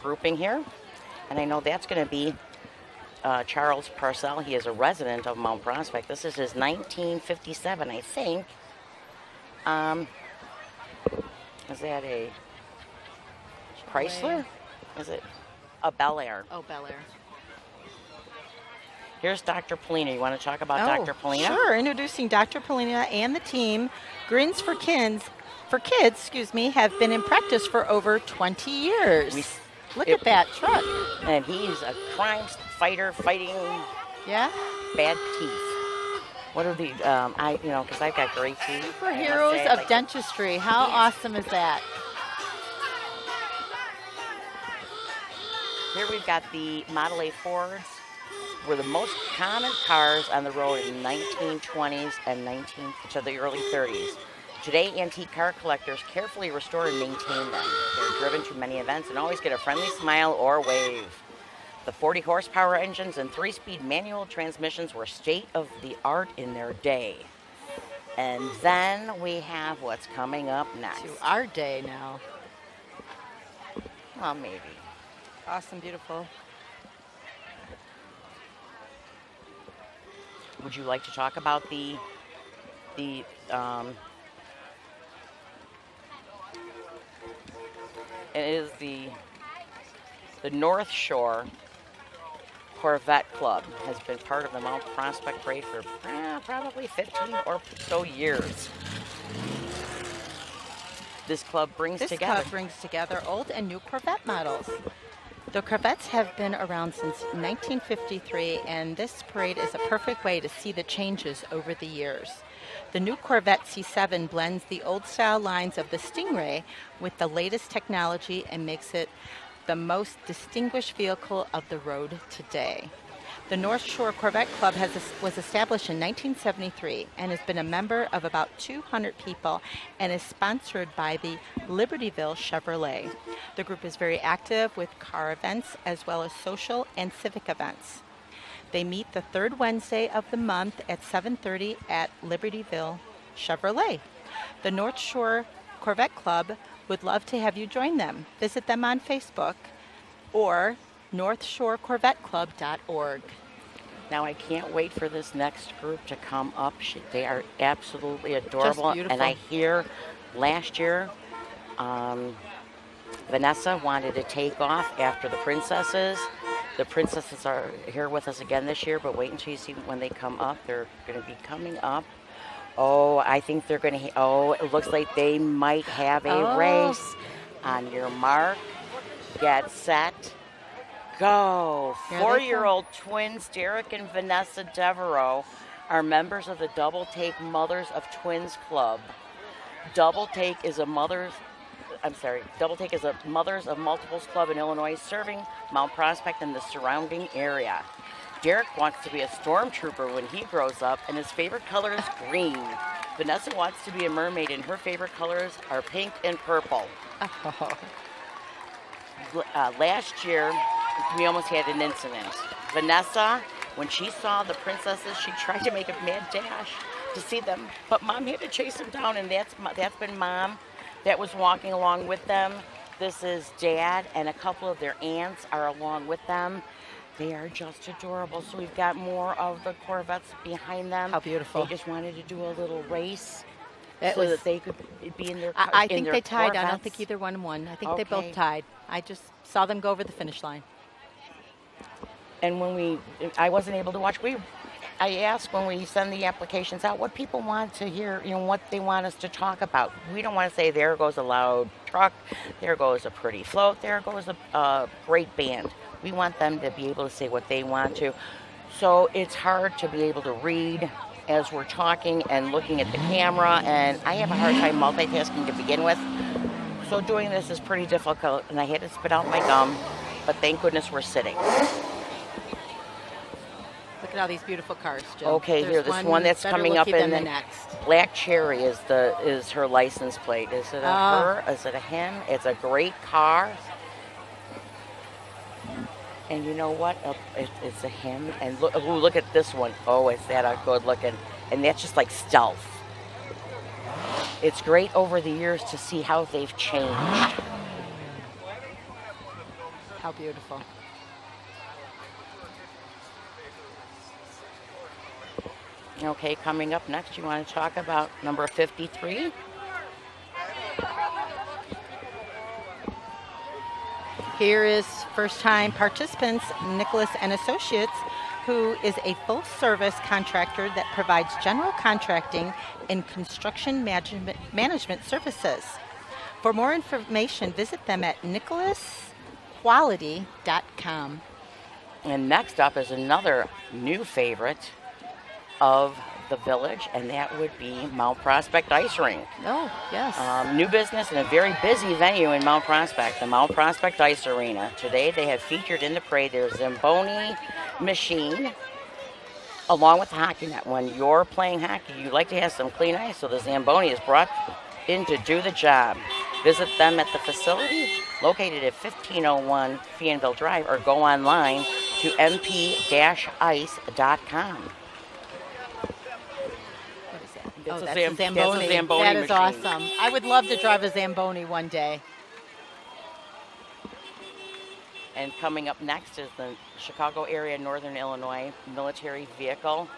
[SPEAKER 1] grouping here, and I know that's going to be Charles Parcell. He is a resident of Mount Prospect. This is his 1957, I think. Is that a Chrysler? Is it a Bel Air?
[SPEAKER 2] Oh, Bel Air.
[SPEAKER 1] Here's Dr. Polina. You want to talk about Dr. Polina?
[SPEAKER 2] Sure. Introducing Dr. Polina and the team. Grins for Kids, have been in practice for over 20 years. Look at that truck.
[SPEAKER 1] And he's a crime fighter fighting bad teeth. What are the, because I've got great teeth.
[SPEAKER 2] Superheroes of dentistry. How awesome is that?
[SPEAKER 1] Here we've got the Model A Fords. Were the most common cars on the road in the 1920s and to the early 30s. Today, antique car collectors carefully restore and maintain them. They're driven to many events and always get a friendly smile or wave. The 40 horsepower engines and 3-speed manual transmissions were state-of-the-art in their day. And then we have what's coming up next.
[SPEAKER 2] To our day now.
[SPEAKER 1] Well, maybe.
[SPEAKER 2] Awesome, beautiful.
[SPEAKER 1] Would you like to talk about the it is the North Shore Corvette Club has been part of the Mount Prospect Parade for probably 15 or so years. This club brings
[SPEAKER 2] together old and new Corvette models. The Corvettes have been around since 1953, and this parade is a perfect way to see the changes over the years. The new Corvette C7 blends the old-style lines of the Stingray with the latest technology and makes it the most distinguished vehicle of the road today. The North Shore Corvette Club was established in 1973 and has been a member of about 200 people and is sponsored by the Libertyville Chevrolet. The group is very active with car events as well as social and civic events. They meet the third Wednesday of the month at 7:30 at Libertyville Chevrolet. The North Shore Corvette Club would love to have you join them. Visit them on Facebook or northshorecorvetteclub.org.
[SPEAKER 1] Now I can't wait for this next group to come up. They are absolutely adorable.
[SPEAKER 2] Just beautiful.
[SPEAKER 1] And I hear last year Vanessa wanted to take off after the princesses. The princesses are here with us again this year, but wait until you see when they come up. They're going to be coming up. Oh, I think they're going to, it looks like they might have a race. On your mark, get set, go.
[SPEAKER 2] Here
[SPEAKER 1] 4-year-old twins, Derek and Vanessa Devereaux, are members of the Double Take Mothers of Twins Club. Double Take is a Mothers of Multiples Club in Illinois, serving Mount Prospect and the surrounding area. Derek wants to be a stormtrooper when he grows up, and his favorite color is green. Vanessa wants to be a mermaid, and her favorite colors are pink and purple. Last year, we almost had an incident. Vanessa, when she saw the princesses, she tried to make a mad dash to see them, but Mom had to chase them down, and that's been Mom that was walking along with them. This is Dad, and a couple of their aunts are along with them. They are just adorable. So we've got more of the Corvettes behind them.
[SPEAKER 2] How beautiful.
[SPEAKER 1] They just wanted to do a little race
[SPEAKER 2] that
[SPEAKER 1] they could be in their
[SPEAKER 2] I think they tied.
[SPEAKER 1] Corvettes.
[SPEAKER 2] I don't think either one won. I think they both tied. I just saw them go over the finish line.
[SPEAKER 1] And when I wasn't able to watch, I asked when we send the applications out what people want to hear, what they want us to talk about. We don't want to say, there goes a loud truck, there goes a pretty float, there goes a great band. We want them to be able to say what they want to. So it's hard to be able to read as we're talking and looking at the camera, and I have a hard time multitasking to begin with. So doing this is pretty difficult, and I had to spit out my gum, but thank goodness we're sitting.
[SPEAKER 2] Look at all these beautiful cars, Jill.
[SPEAKER 1] Okay,
[SPEAKER 2] There's
[SPEAKER 1] this one that's coming up in
[SPEAKER 2] the next.
[SPEAKER 1] Black Cherry is her license plate. Is it a her? Is it a him? It's a great car. And you know what? It's a him. And look at this one. Oh, is that a good looking? And that's just like stealth. It's great over the years to see how they've changed.
[SPEAKER 2] How beautiful.
[SPEAKER 1] Okay, coming up next, you want to talk about number 53?
[SPEAKER 2] Here is first-time participants, Nicholas and Associates, who is a full-service contractor that provides general contracting and construction management services. For more information, visit them at nicholasquality.com.
[SPEAKER 1] And next up is another new favorite of the village, and that would be Mount Prospect Ice Rink.
[SPEAKER 2] Oh, yes.
[SPEAKER 1] New business and a very busy venue in Mount Prospect, the Mount Prospect Ice Arena. Today they have featured in the parade their Zamboni machine, along with the hockey net. When you're playing hockey, you like to have some clean ice, so the Zamboni is brought in to do the job. Visit them at the facility located at 1501 Fianville Drive or go online to mp-ice.com.
[SPEAKER 2] What is that?
[SPEAKER 1] That's
[SPEAKER 2] Oh,
[SPEAKER 1] a
[SPEAKER 2] that's
[SPEAKER 1] Zam-
[SPEAKER 2] a Zamboni.
[SPEAKER 1] that's a Zamboni
[SPEAKER 2] That is
[SPEAKER 1] machine.
[SPEAKER 2] awesome. I would love to drive a Zamboni one day.
[SPEAKER 1] And coming up next is the Chicago area, Northern Illinois military vehicle.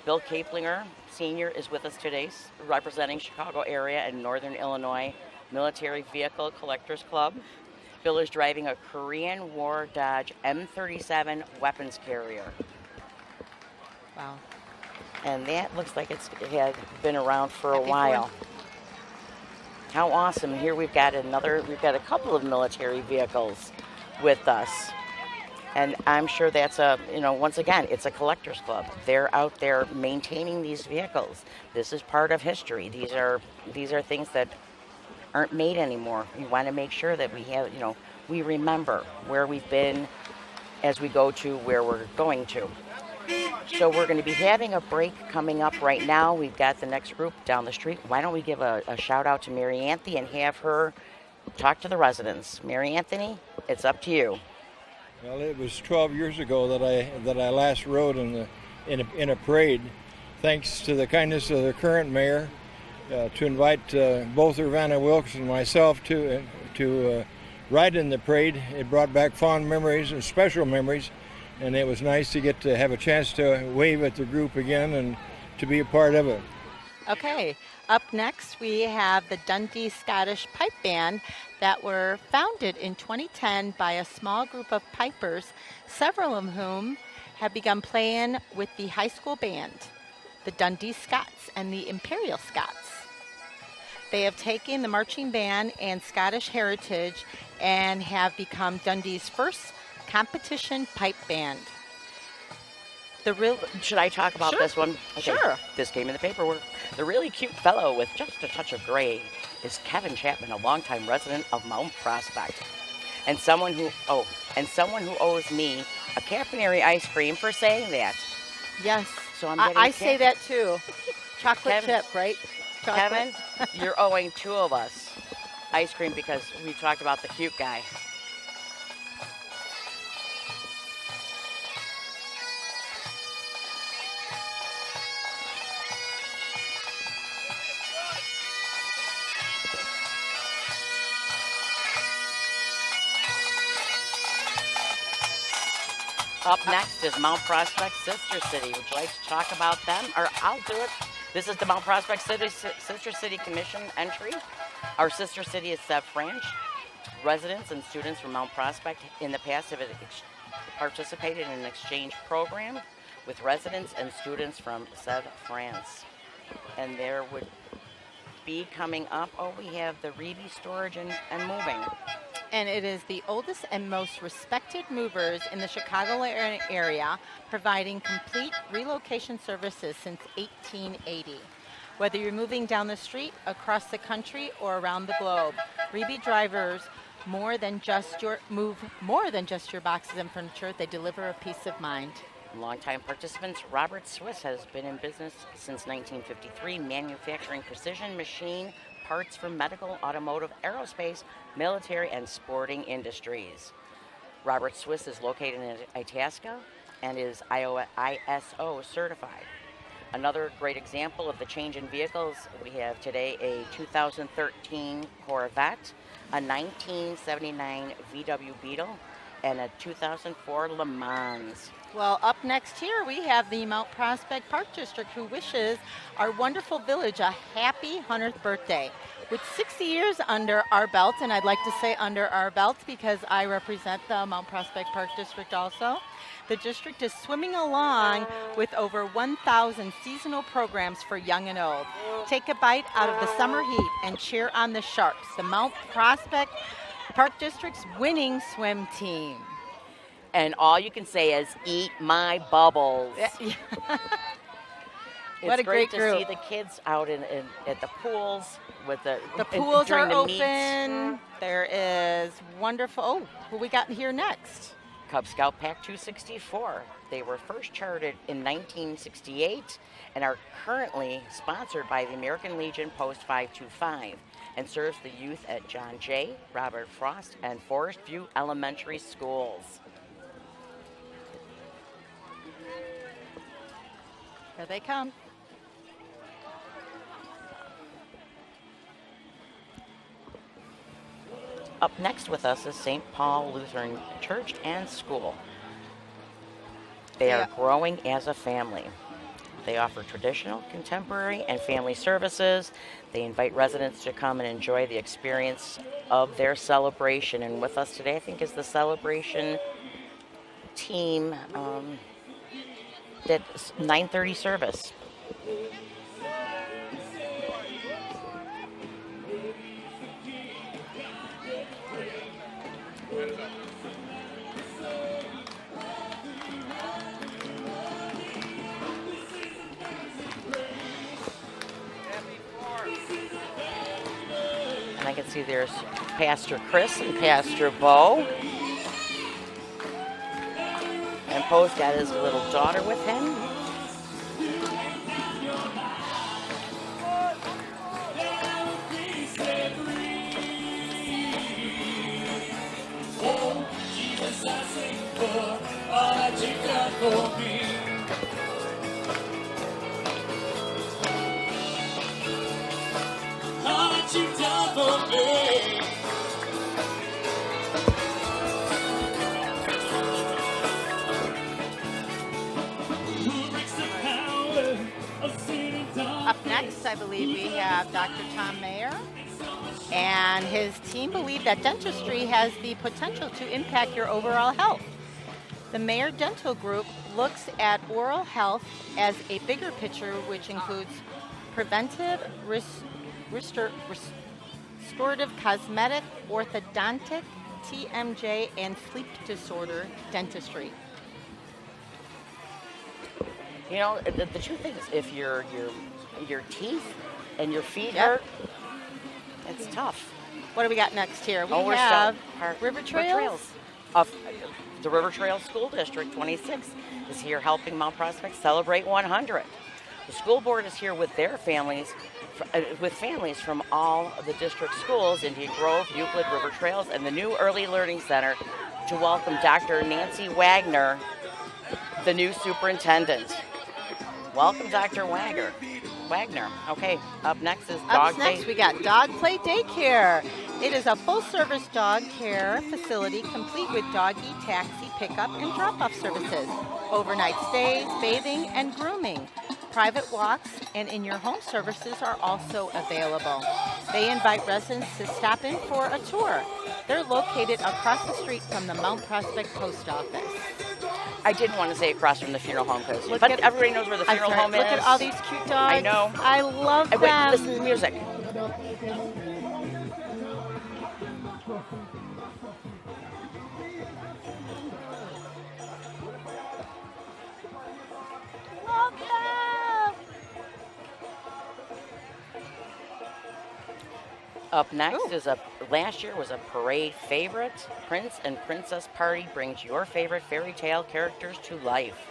[SPEAKER 1] Bill Kaplinger, Sr. is with us today, representing Chicago area and Northern Illinois Military Vehicle Collectors Club. Bill is driving a Korean War Dodge M37 weapons carrier.
[SPEAKER 2] Wow.
[SPEAKER 1] And that looks like it had been around for a while. How awesome. Here we've got a couple of military vehicles with us. And I'm sure that's once again, it's a collector's club. They're out there maintaining these vehicles. This is part of history. These are things that aren't made anymore. We want to make sure that we have, we remember where we've been as we go to where we're going to. So we're going to be having a break coming up right now. We've got the next group down the street. Why don't we give a shout out to Mary Anthony and have her talk to the residents. Mary Anthony, it's up to you.
[SPEAKER 14] Well, it was 12 years ago that I last rode in a parade. Thanks to the kindness of the current mayor, to invite both Urbana Wilkes and myself to ride in the parade. It brought back fond memories and special memories, and it was nice to get to have a chance to wave at the group again and to be a part of it.
[SPEAKER 2] Okay, up next we have the Dundee Scottish Pipe Band that were founded in 2010 by a small group of pipers, several of whom have begun playing with the high school band, the Dundee Scots and the Imperial Scots. They have taken the marching band and Scottish heritage and have become Dundee's first competition pipe band.
[SPEAKER 1] Should I talk about this one? Okay.
[SPEAKER 2] Sure.
[SPEAKER 1] This came in the paperwork. The really cute fellow with just a touch of gray is Kevin Chapman, a longtime resident of Mount Prospect, and someone who owes me a Caffeinary ice cream for saying that.
[SPEAKER 2] Yes.
[SPEAKER 1] So
[SPEAKER 2] I say that too. Chocolate chip, right? Chocolate.
[SPEAKER 1] Kevin, you're owing two of us ice cream because we talked about the cute guy. Up next is Mount Prospect Sister City. Would you like to talk about them? Or I'll do it. This is the Mount Prospect Sister City Commission entry. Our sister city is Sèvres France. Residents and students from Mount Prospect in the past have participated in an exchange program with residents and students from Sèvres France. And there would be coming up, we have the Reeby Storage and Moving.
[SPEAKER 2] And it is the oldest and most respected movers in the Chicago area, providing complete relocation services since 1880. Whether you're moving down the street, across the country, or around the globe, Reeby drivers move more than just your boxes and furniture. They deliver a peace of mind.
[SPEAKER 1] Longtime participants, Robert Swiss has been in business since 1953, manufacturing precision machine parts for medical, automotive, aerospace, military, and sporting industries. Robert Swiss is located in Itasca and is ISO certified. Another great example of the change in vehicles, we have today a 2013 Corvette, a 1979 VW Beetle, and a 2004 Le Mans.
[SPEAKER 2] Well, up next here we have the Mount Prospect Park District, who wishes our wonderful village a happy 100th birthday. With 60 years under our belt, and I'd like to say under our belt because I represent the Mount Prospect Park District also, the district is swimming along with over 1,000 seasonal programs for young and old. Take a bite out of the summer heat and cheer on the Sharks, the Mount Prospect Park District's winning swim team.
[SPEAKER 1] And all you can say is, eat my bubbles.
[SPEAKER 2] What a great
[SPEAKER 1] to
[SPEAKER 2] group.
[SPEAKER 1] see the kids out at the pools with the
[SPEAKER 2] pools are open.
[SPEAKER 1] Meets.
[SPEAKER 2] There is wonderful. Oh, who we got here next?
[SPEAKER 1] Cub Scout Pack 264. They were first chartered in 1968 and are currently sponsored by the American Legion Post 525 and serves the youth at John Jay, Robert Frost, and Forest View Elementary Schools.
[SPEAKER 2] Here they come.
[SPEAKER 1] Up next with us is St. Paul Lutheran Church and School. They are growing as a family. They offer traditional, contemporary, and family services. They invite residents to come and enjoy the experience of their celebration. And with us today, I think, is the celebration team at 9:30 service. And I can see there's Pastor Chris and Pastor Bo. And Poe's got his little daughter with him.
[SPEAKER 2] Up next, I believe we have Dr. Tom Mayer, and his team believe that dentistry has the potential to impact your overall health. The Mayer Dental Group looks at oral health as a bigger picture, which includes preventive, restorative, cosmetic, orthodontic, TMJ, and sleep disorder dentistry.
[SPEAKER 1] You know, the two things, if your teeth and your feet hurt, it's tough.
[SPEAKER 2] What do we got next here? We
[SPEAKER 1] we're
[SPEAKER 2] have
[SPEAKER 1] still
[SPEAKER 2] River Trails.
[SPEAKER 1] Of the River Trails School District 26 is here helping Mount Prospect celebrate 100. The school board is here with their families, with families from all of the district schools, Indian Grove, Euclid, River Trails, and the new Early Learning Center to welcome Dr. Nancy Wagner, the new superintendent. Welcome, Dr. Wagner. Okay, up next is Dog Day.
[SPEAKER 2] Next, we got Dog Play Daycare. It is a full-service dog care facility complete with doggy, taxi, pickup, and drop-off services, overnight stays, bathing, and grooming. Private walks and in-your-home services are also available. They invite residents to stop in for a tour. They're located across the street from the Mount Prospect Post Office.
[SPEAKER 1] I didn't want to say across from the funeral home, but everybody knows where the funeral home is.
[SPEAKER 2] Look at all these cute dogs.
[SPEAKER 1] I know.
[SPEAKER 2] I love them.
[SPEAKER 1] Wait, listen to the music.
[SPEAKER 2] Love them.
[SPEAKER 1] Up next is last year was a parade favorite. Prince and Princess Party brings your favorite fairy tale characters to life.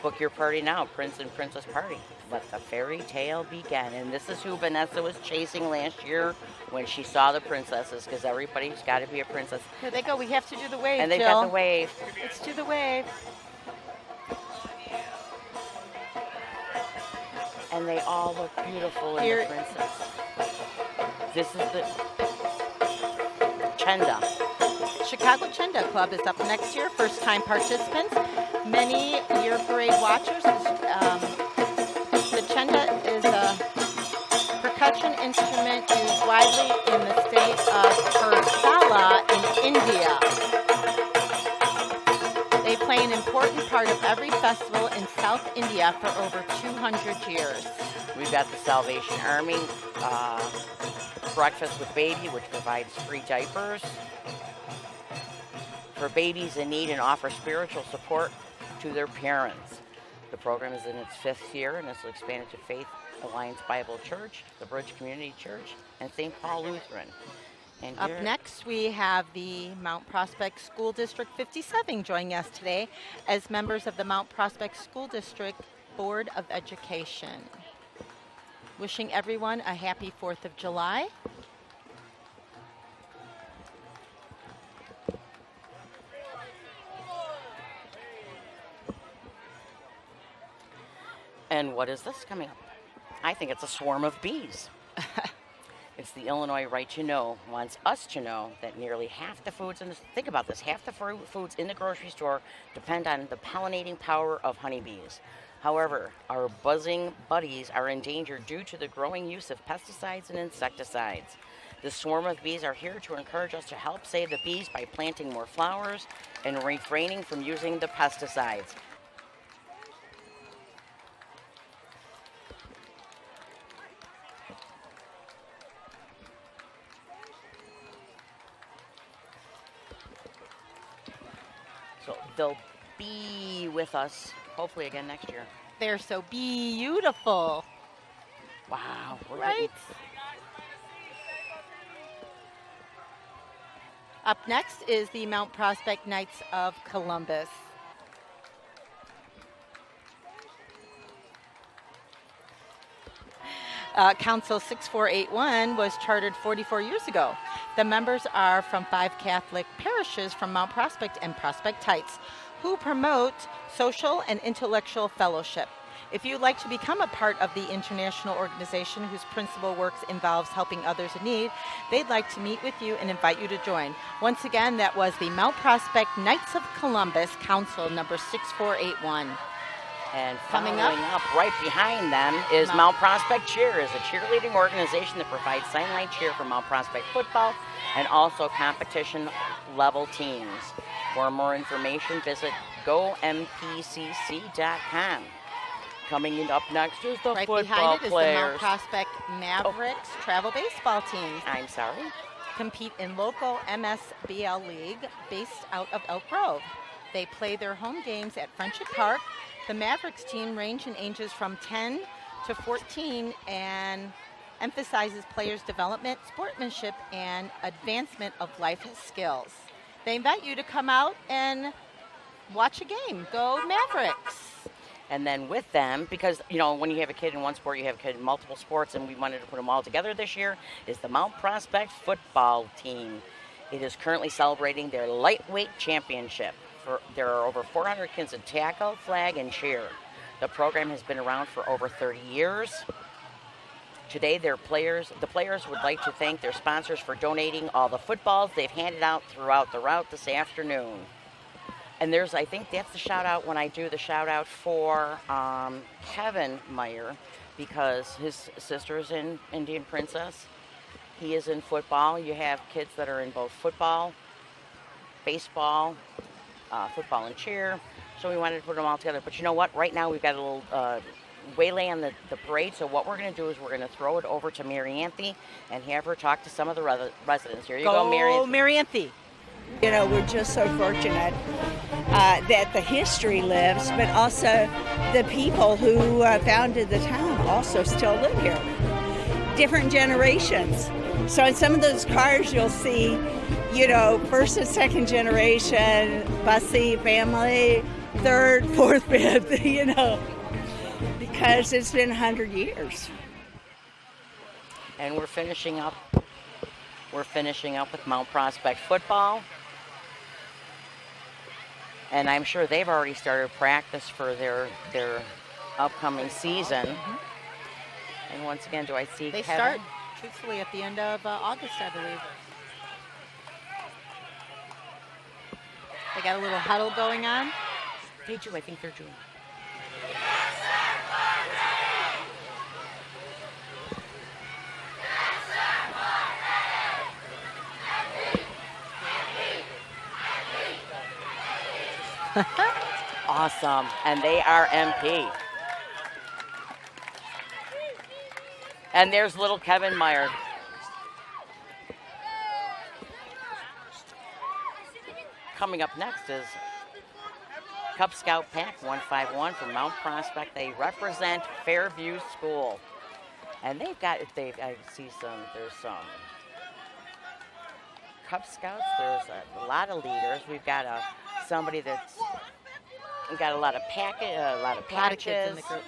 [SPEAKER 1] Book your party now, Prince and Princess Party. Let the fairy tale begin. And this is who Vanessa was chasing last year when she saw the princesses, because everybody's got to be a princess.
[SPEAKER 2] Here they go. We have to do the wave,
[SPEAKER 1] And they've
[SPEAKER 2] Jill.
[SPEAKER 1] got the wave.
[SPEAKER 2] Let's do the wave.
[SPEAKER 1] And they all look beautiful in the princess. This is the Chenda.
[SPEAKER 2] Chicago Chenda Club is up next year. First-time participants. Many year parade watchers. The Chenda is a percussion instrument used widely in the state of Kerala in India. They play an important part of every festival in South India for over 200 years.
[SPEAKER 1] We've got the Salvation Army Breakfast with Baby, which provides free diapers for babies in need and offers spiritual support to their parents. The program is in its 5th year and is expanded to Faith Alliance Bible Church, the Bridge Community Church, and St. Paul Lutheran. And
[SPEAKER 2] Up
[SPEAKER 1] here-
[SPEAKER 2] next, we have the Mount Prospect School District 57 joining us today as members of the Mount Prospect School District Board of Education. Wishing everyone a happy 4th of July.
[SPEAKER 1] And what is this coming up? I think it's a swarm of bees. It's the Illinois Right to Know wants us to know that nearly half the foods in the, think about this, half the foods in the grocery store depend on the pollinating power of honeybees. However, our buzzing buddies are in danger due to the growing use of pesticides and insecticides. The swarm of bees are here to encourage us to help save the bees by planting more flowers and refraining from using the pesticides. So they'll be with us hopefully again next year.
[SPEAKER 2] They're so beautiful.
[SPEAKER 1] Wow.
[SPEAKER 2] Right? Up next is the Mount Prospect Knights of Columbus. Council 6481 was chartered 44 years ago. The members are from 5 Catholic parishes from Mount Prospect and Prospect Heights who promote social and intellectual fellowship. If you'd like to become a part of the international organization whose principal work involves helping others in need, they'd like to meet with you and invite you to join. Once again, that was the Mount Prospect Knights of Columbus, Council number 6481.
[SPEAKER 1] And
[SPEAKER 2] Coming
[SPEAKER 1] following up right behind them is Mount Prospect Cheers, a cheerleading organization that provides sideline cheer for Mount Prospect football and also competition level teams. For more information, visit gompcc.com. Coming in up next is the
[SPEAKER 2] Right
[SPEAKER 1] football
[SPEAKER 2] behind it is
[SPEAKER 1] players.
[SPEAKER 2] the Mount Prospect Mavericks travel baseball teams.
[SPEAKER 1] I'm sorry?
[SPEAKER 2] Compete in local MSBL League based out of Elk Grove. They play their home games at Friendship Park. The Mavericks team range in ages from 10 to 14 and emphasizes players' development, sportsmanship, and advancement of life skills. They invite you to come out and watch a game. Go Mavericks.
[SPEAKER 1] And then with them, because, you know, when you have a kid in one sport, you have a kid in multiple sports, and we wanted to put them all together this year, is the Mount Prospect football team. It is currently celebrating their lightweight championship. There are over 400 kids in tackle, flag, and cheer. The program has been around for over 30 years. Today, the players would like to thank their sponsors for donating all the footballs they've handed out throughout the route this afternoon. And I think that's the shout out when I do the shout out for Kevin Meyer, because his sister's in Indian Princess. He is in football. You have kids that are in both football, baseball, football and cheer. So we wanted to put them all together. But you know what? Right now we've got a little waylay on the parade. So what we're going to do is we're going to throw it over to Mary Anthe and have her talk to some of the residents. Here you go, Mary Anthe.
[SPEAKER 2] Mary Anthe.
[SPEAKER 15] You know, we're just so fortunate that the history lives, but also the people who founded the town also still live here. Different generations. So in some of those cars you'll see, you know, first and second generation, Bussy family, third, fourth, fifth, you know, because it's been 100 years.
[SPEAKER 1] And we're finishing up with Mount Prospect football. And I'm sure they've already started practice for their upcoming season.
[SPEAKER 2] Mm-hmm.
[SPEAKER 1] And once again, do I see
[SPEAKER 2] They
[SPEAKER 1] Kevin?
[SPEAKER 2] start, truthfully, at the end of August, I believe. They got a little huddle going on.
[SPEAKER 1] They do. I think they're doing. Awesome. And they are MP. And there's little Kevin Meyer. Coming up next is Cub Scout Pack 151 from Mount Prospect. They represent Fairview School. And I see there's some Cub Scouts. There's a lot of leaders. We've got somebody that's got a lot of patches,
[SPEAKER 2] A lot of kids in the group.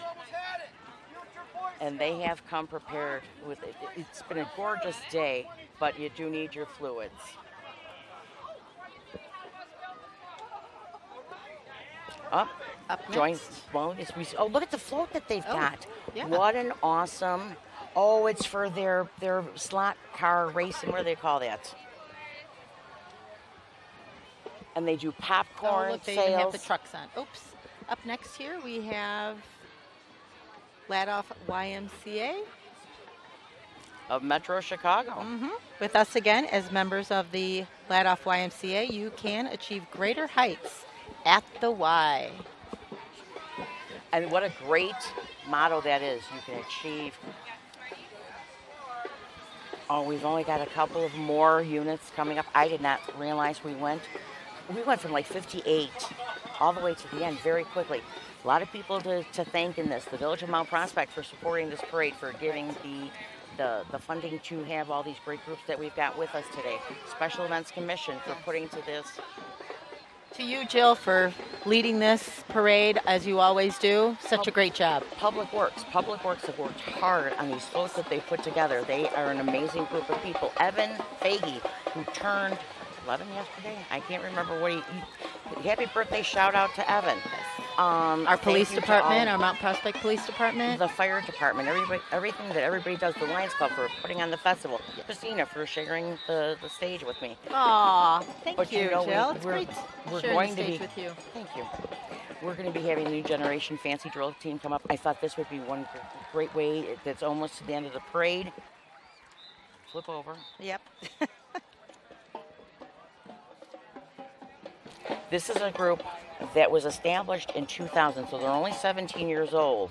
[SPEAKER 1] and they have come prepared with it. It's been a gorgeous day, but you do need your fluids. Up join.
[SPEAKER 2] next.
[SPEAKER 1] Oh, look at the float that they've got.
[SPEAKER 2] yeah.
[SPEAKER 1] What an awesome. Oh, it's for their slot car racing. What do they call that? And they do popcorn
[SPEAKER 2] Look, they
[SPEAKER 1] sales.
[SPEAKER 2] even have the trucks on. Oops. Up next here we have Ladoff YMCA.
[SPEAKER 1] Of Metro Chicago.
[SPEAKER 2] With us again as members of the Ladoff YMCA, you can achieve greater heights at the Y.
[SPEAKER 1] And what a great motto that is. You can achieve. Oh, we've only got a couple of more units coming up. I did not realize we went from like 58 all the way to the end very quickly. A lot of people to thank in this. The Village of Mount Prospect for supporting this parade, for giving the funding to have all these great groups that we've got with us today. Special Events Commission for putting to this.
[SPEAKER 2] To you, Jill, for leading this parade as you always do. Such a great job.
[SPEAKER 1] Public Works have worked hard on these floats that they put together. They are an amazing group of people. Evan Fagey, who turned 11 yesterday. I can't remember what happy birthday shout out to Evan.
[SPEAKER 2] Our police department, our Mount Prospect Police Department.
[SPEAKER 1] The fire department, everything that everybody does, the Lions Club for putting on the festival. Christina for sharing the stage with me.
[SPEAKER 2] Aw, thank
[SPEAKER 1] But
[SPEAKER 2] you,
[SPEAKER 1] know,
[SPEAKER 2] Jill. It's
[SPEAKER 1] we're
[SPEAKER 2] great
[SPEAKER 1] we're
[SPEAKER 2] sharing
[SPEAKER 1] going
[SPEAKER 2] the
[SPEAKER 1] to
[SPEAKER 2] stage
[SPEAKER 1] be
[SPEAKER 2] with you.
[SPEAKER 1] Thank you. We're going to be having a new generation fancy drill team come up. I thought this would be one great way. It's almost to the end of the parade. Flip over.
[SPEAKER 2] Yep.
[SPEAKER 1] This is a group that was established in 2000, so they're only 17 years old,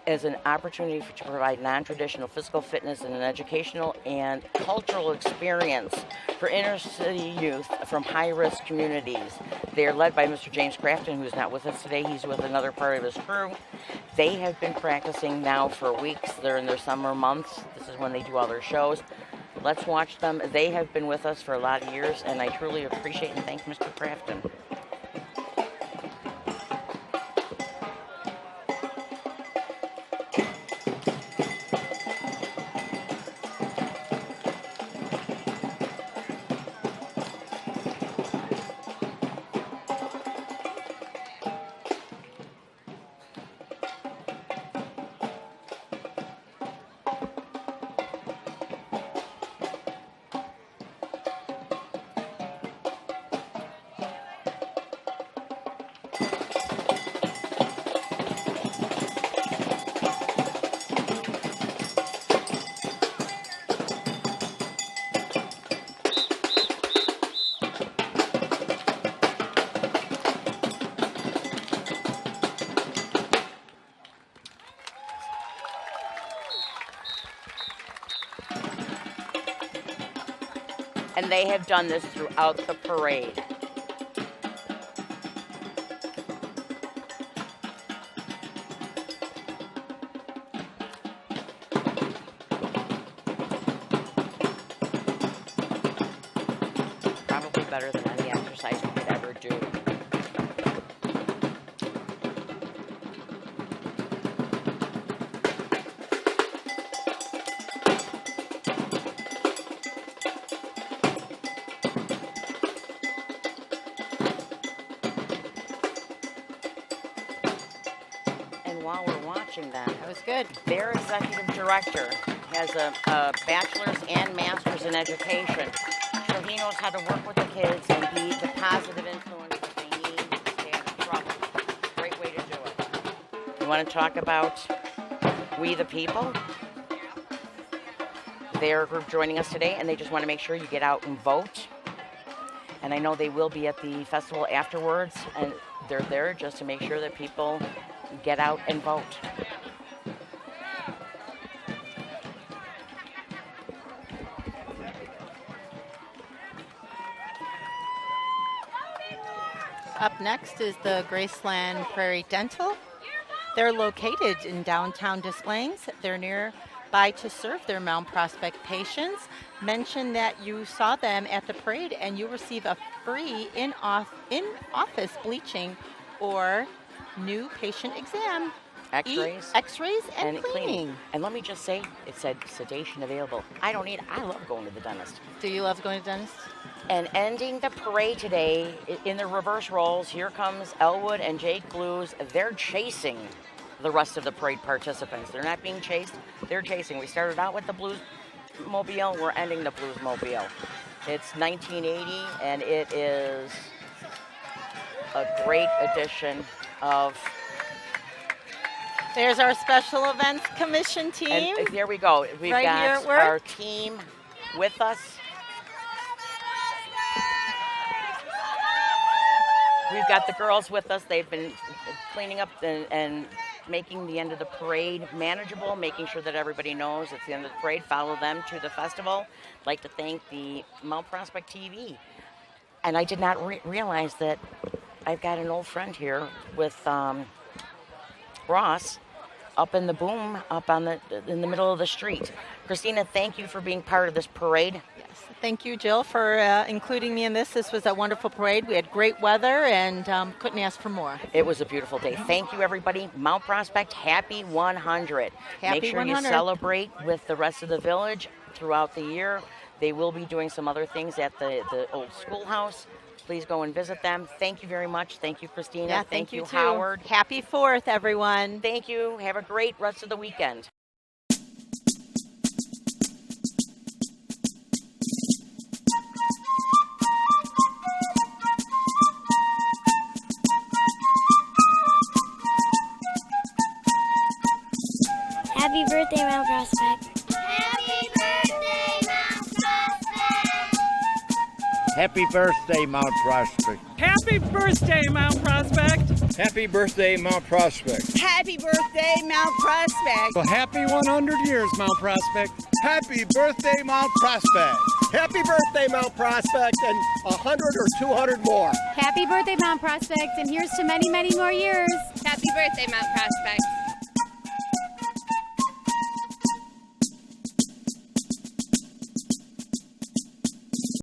[SPEAKER 1] as an opportunity to provide non-traditional physical fitness and an educational and cultural experience for inner city youth from high-risk communities. They're led by Mr. James Crafton, who's not with us today. He's with another part of his crew. They have been practicing now for weeks. They're in their summer months. This is when they do all their shows. Let's watch them. They have been with us for a lot of years, and I truly appreciate and thank Mr. Crafton. And they have done this throughout the parade. Probably better than any exercise we could ever do. While we're watching them,
[SPEAKER 2] that was good.
[SPEAKER 1] Their executive director has a bachelor's and master's in education, so he knows how to work with the kids and be the positive influence that they need to stay out of trouble. Great way to do it. You want to talk about We the People? They're a group joining us today, and they just want to make sure you get out and vote. And I know they will be at the festival afterwards, and they're there just to make sure that people get out and vote.
[SPEAKER 2] Up next is the Graceland Prairie Dental. They're located in downtown Des Plaines. They're near by to serve their Mount Prospect patients. Mention that you saw them at the parade and you receive a free in-office bleaching or new patient exam.
[SPEAKER 1] X-rays.
[SPEAKER 2] X-rays and cleaning.
[SPEAKER 1] And let me just say, it said sedation available. I love going to the dentist.
[SPEAKER 2] Do you love going to the dentist?
[SPEAKER 1] And ending the parade today in the reverse roles, here comes Elwood and Jake Blues. They're chasing the rest of the parade participants. They're not being chased, they're chasing. We started out with the Blues Mobile, we're ending the Blues Mobile. It's 1980, and it is a great edition of...
[SPEAKER 2] There's our special events commission team.
[SPEAKER 1] And there we go. We've
[SPEAKER 2] right
[SPEAKER 1] got
[SPEAKER 2] here at work.
[SPEAKER 1] Our team with us. We've got the girls with us. They've been cleaning up and making the end of the parade manageable, making sure that everybody knows it's the end of the parade. Follow them to the festival. I'd like to thank the Mount Prospect TV. And I did not realize that I've got an old friend here with Ross up in the boom, up on in the middle of the street. Christina, thank you for being part of this parade.
[SPEAKER 2] Yes, thank you, Jill, for including me in this. This was a wonderful parade. We had great weather and couldn't ask for more.
[SPEAKER 1] It was a beautiful day. Thank you, everybody. Mount Prospect, happy 100.
[SPEAKER 2] Happy
[SPEAKER 1] Make sure
[SPEAKER 2] 100.
[SPEAKER 1] you celebrate with the rest of the village throughout the year. They will be doing some other things at the old schoolhouse. Please go and visit them. Thank you very much. Thank you, Christina.
[SPEAKER 2] Yeah,
[SPEAKER 1] thank you,
[SPEAKER 2] too.
[SPEAKER 1] Howard.
[SPEAKER 2] Happy 4th, everyone.
[SPEAKER 1] Thank you. Have a great rest of the weekend.
[SPEAKER 10] Happy birthday, Mount Prospect.
[SPEAKER 6] Happy birthday, Mount Prospect.
[SPEAKER 8] Happy birthday, Mount Prospect.
[SPEAKER 3] Happy birthday, Mount Prospect.
[SPEAKER 14] Happy birthday, Mount Prospect.
[SPEAKER 15] Happy birthday, Mount Prospect.
[SPEAKER 4] So happy 100 years, Mount Prospect.
[SPEAKER 5] Happy birthday, Mount Prospect.
[SPEAKER 13] Happy birthday, Mount Prospect, and 100 or 200 more.
[SPEAKER 12] Happy birthday, Mount Prospect, and here's to many, many more years.
[SPEAKER 11] Happy birthday, Mount Prospect.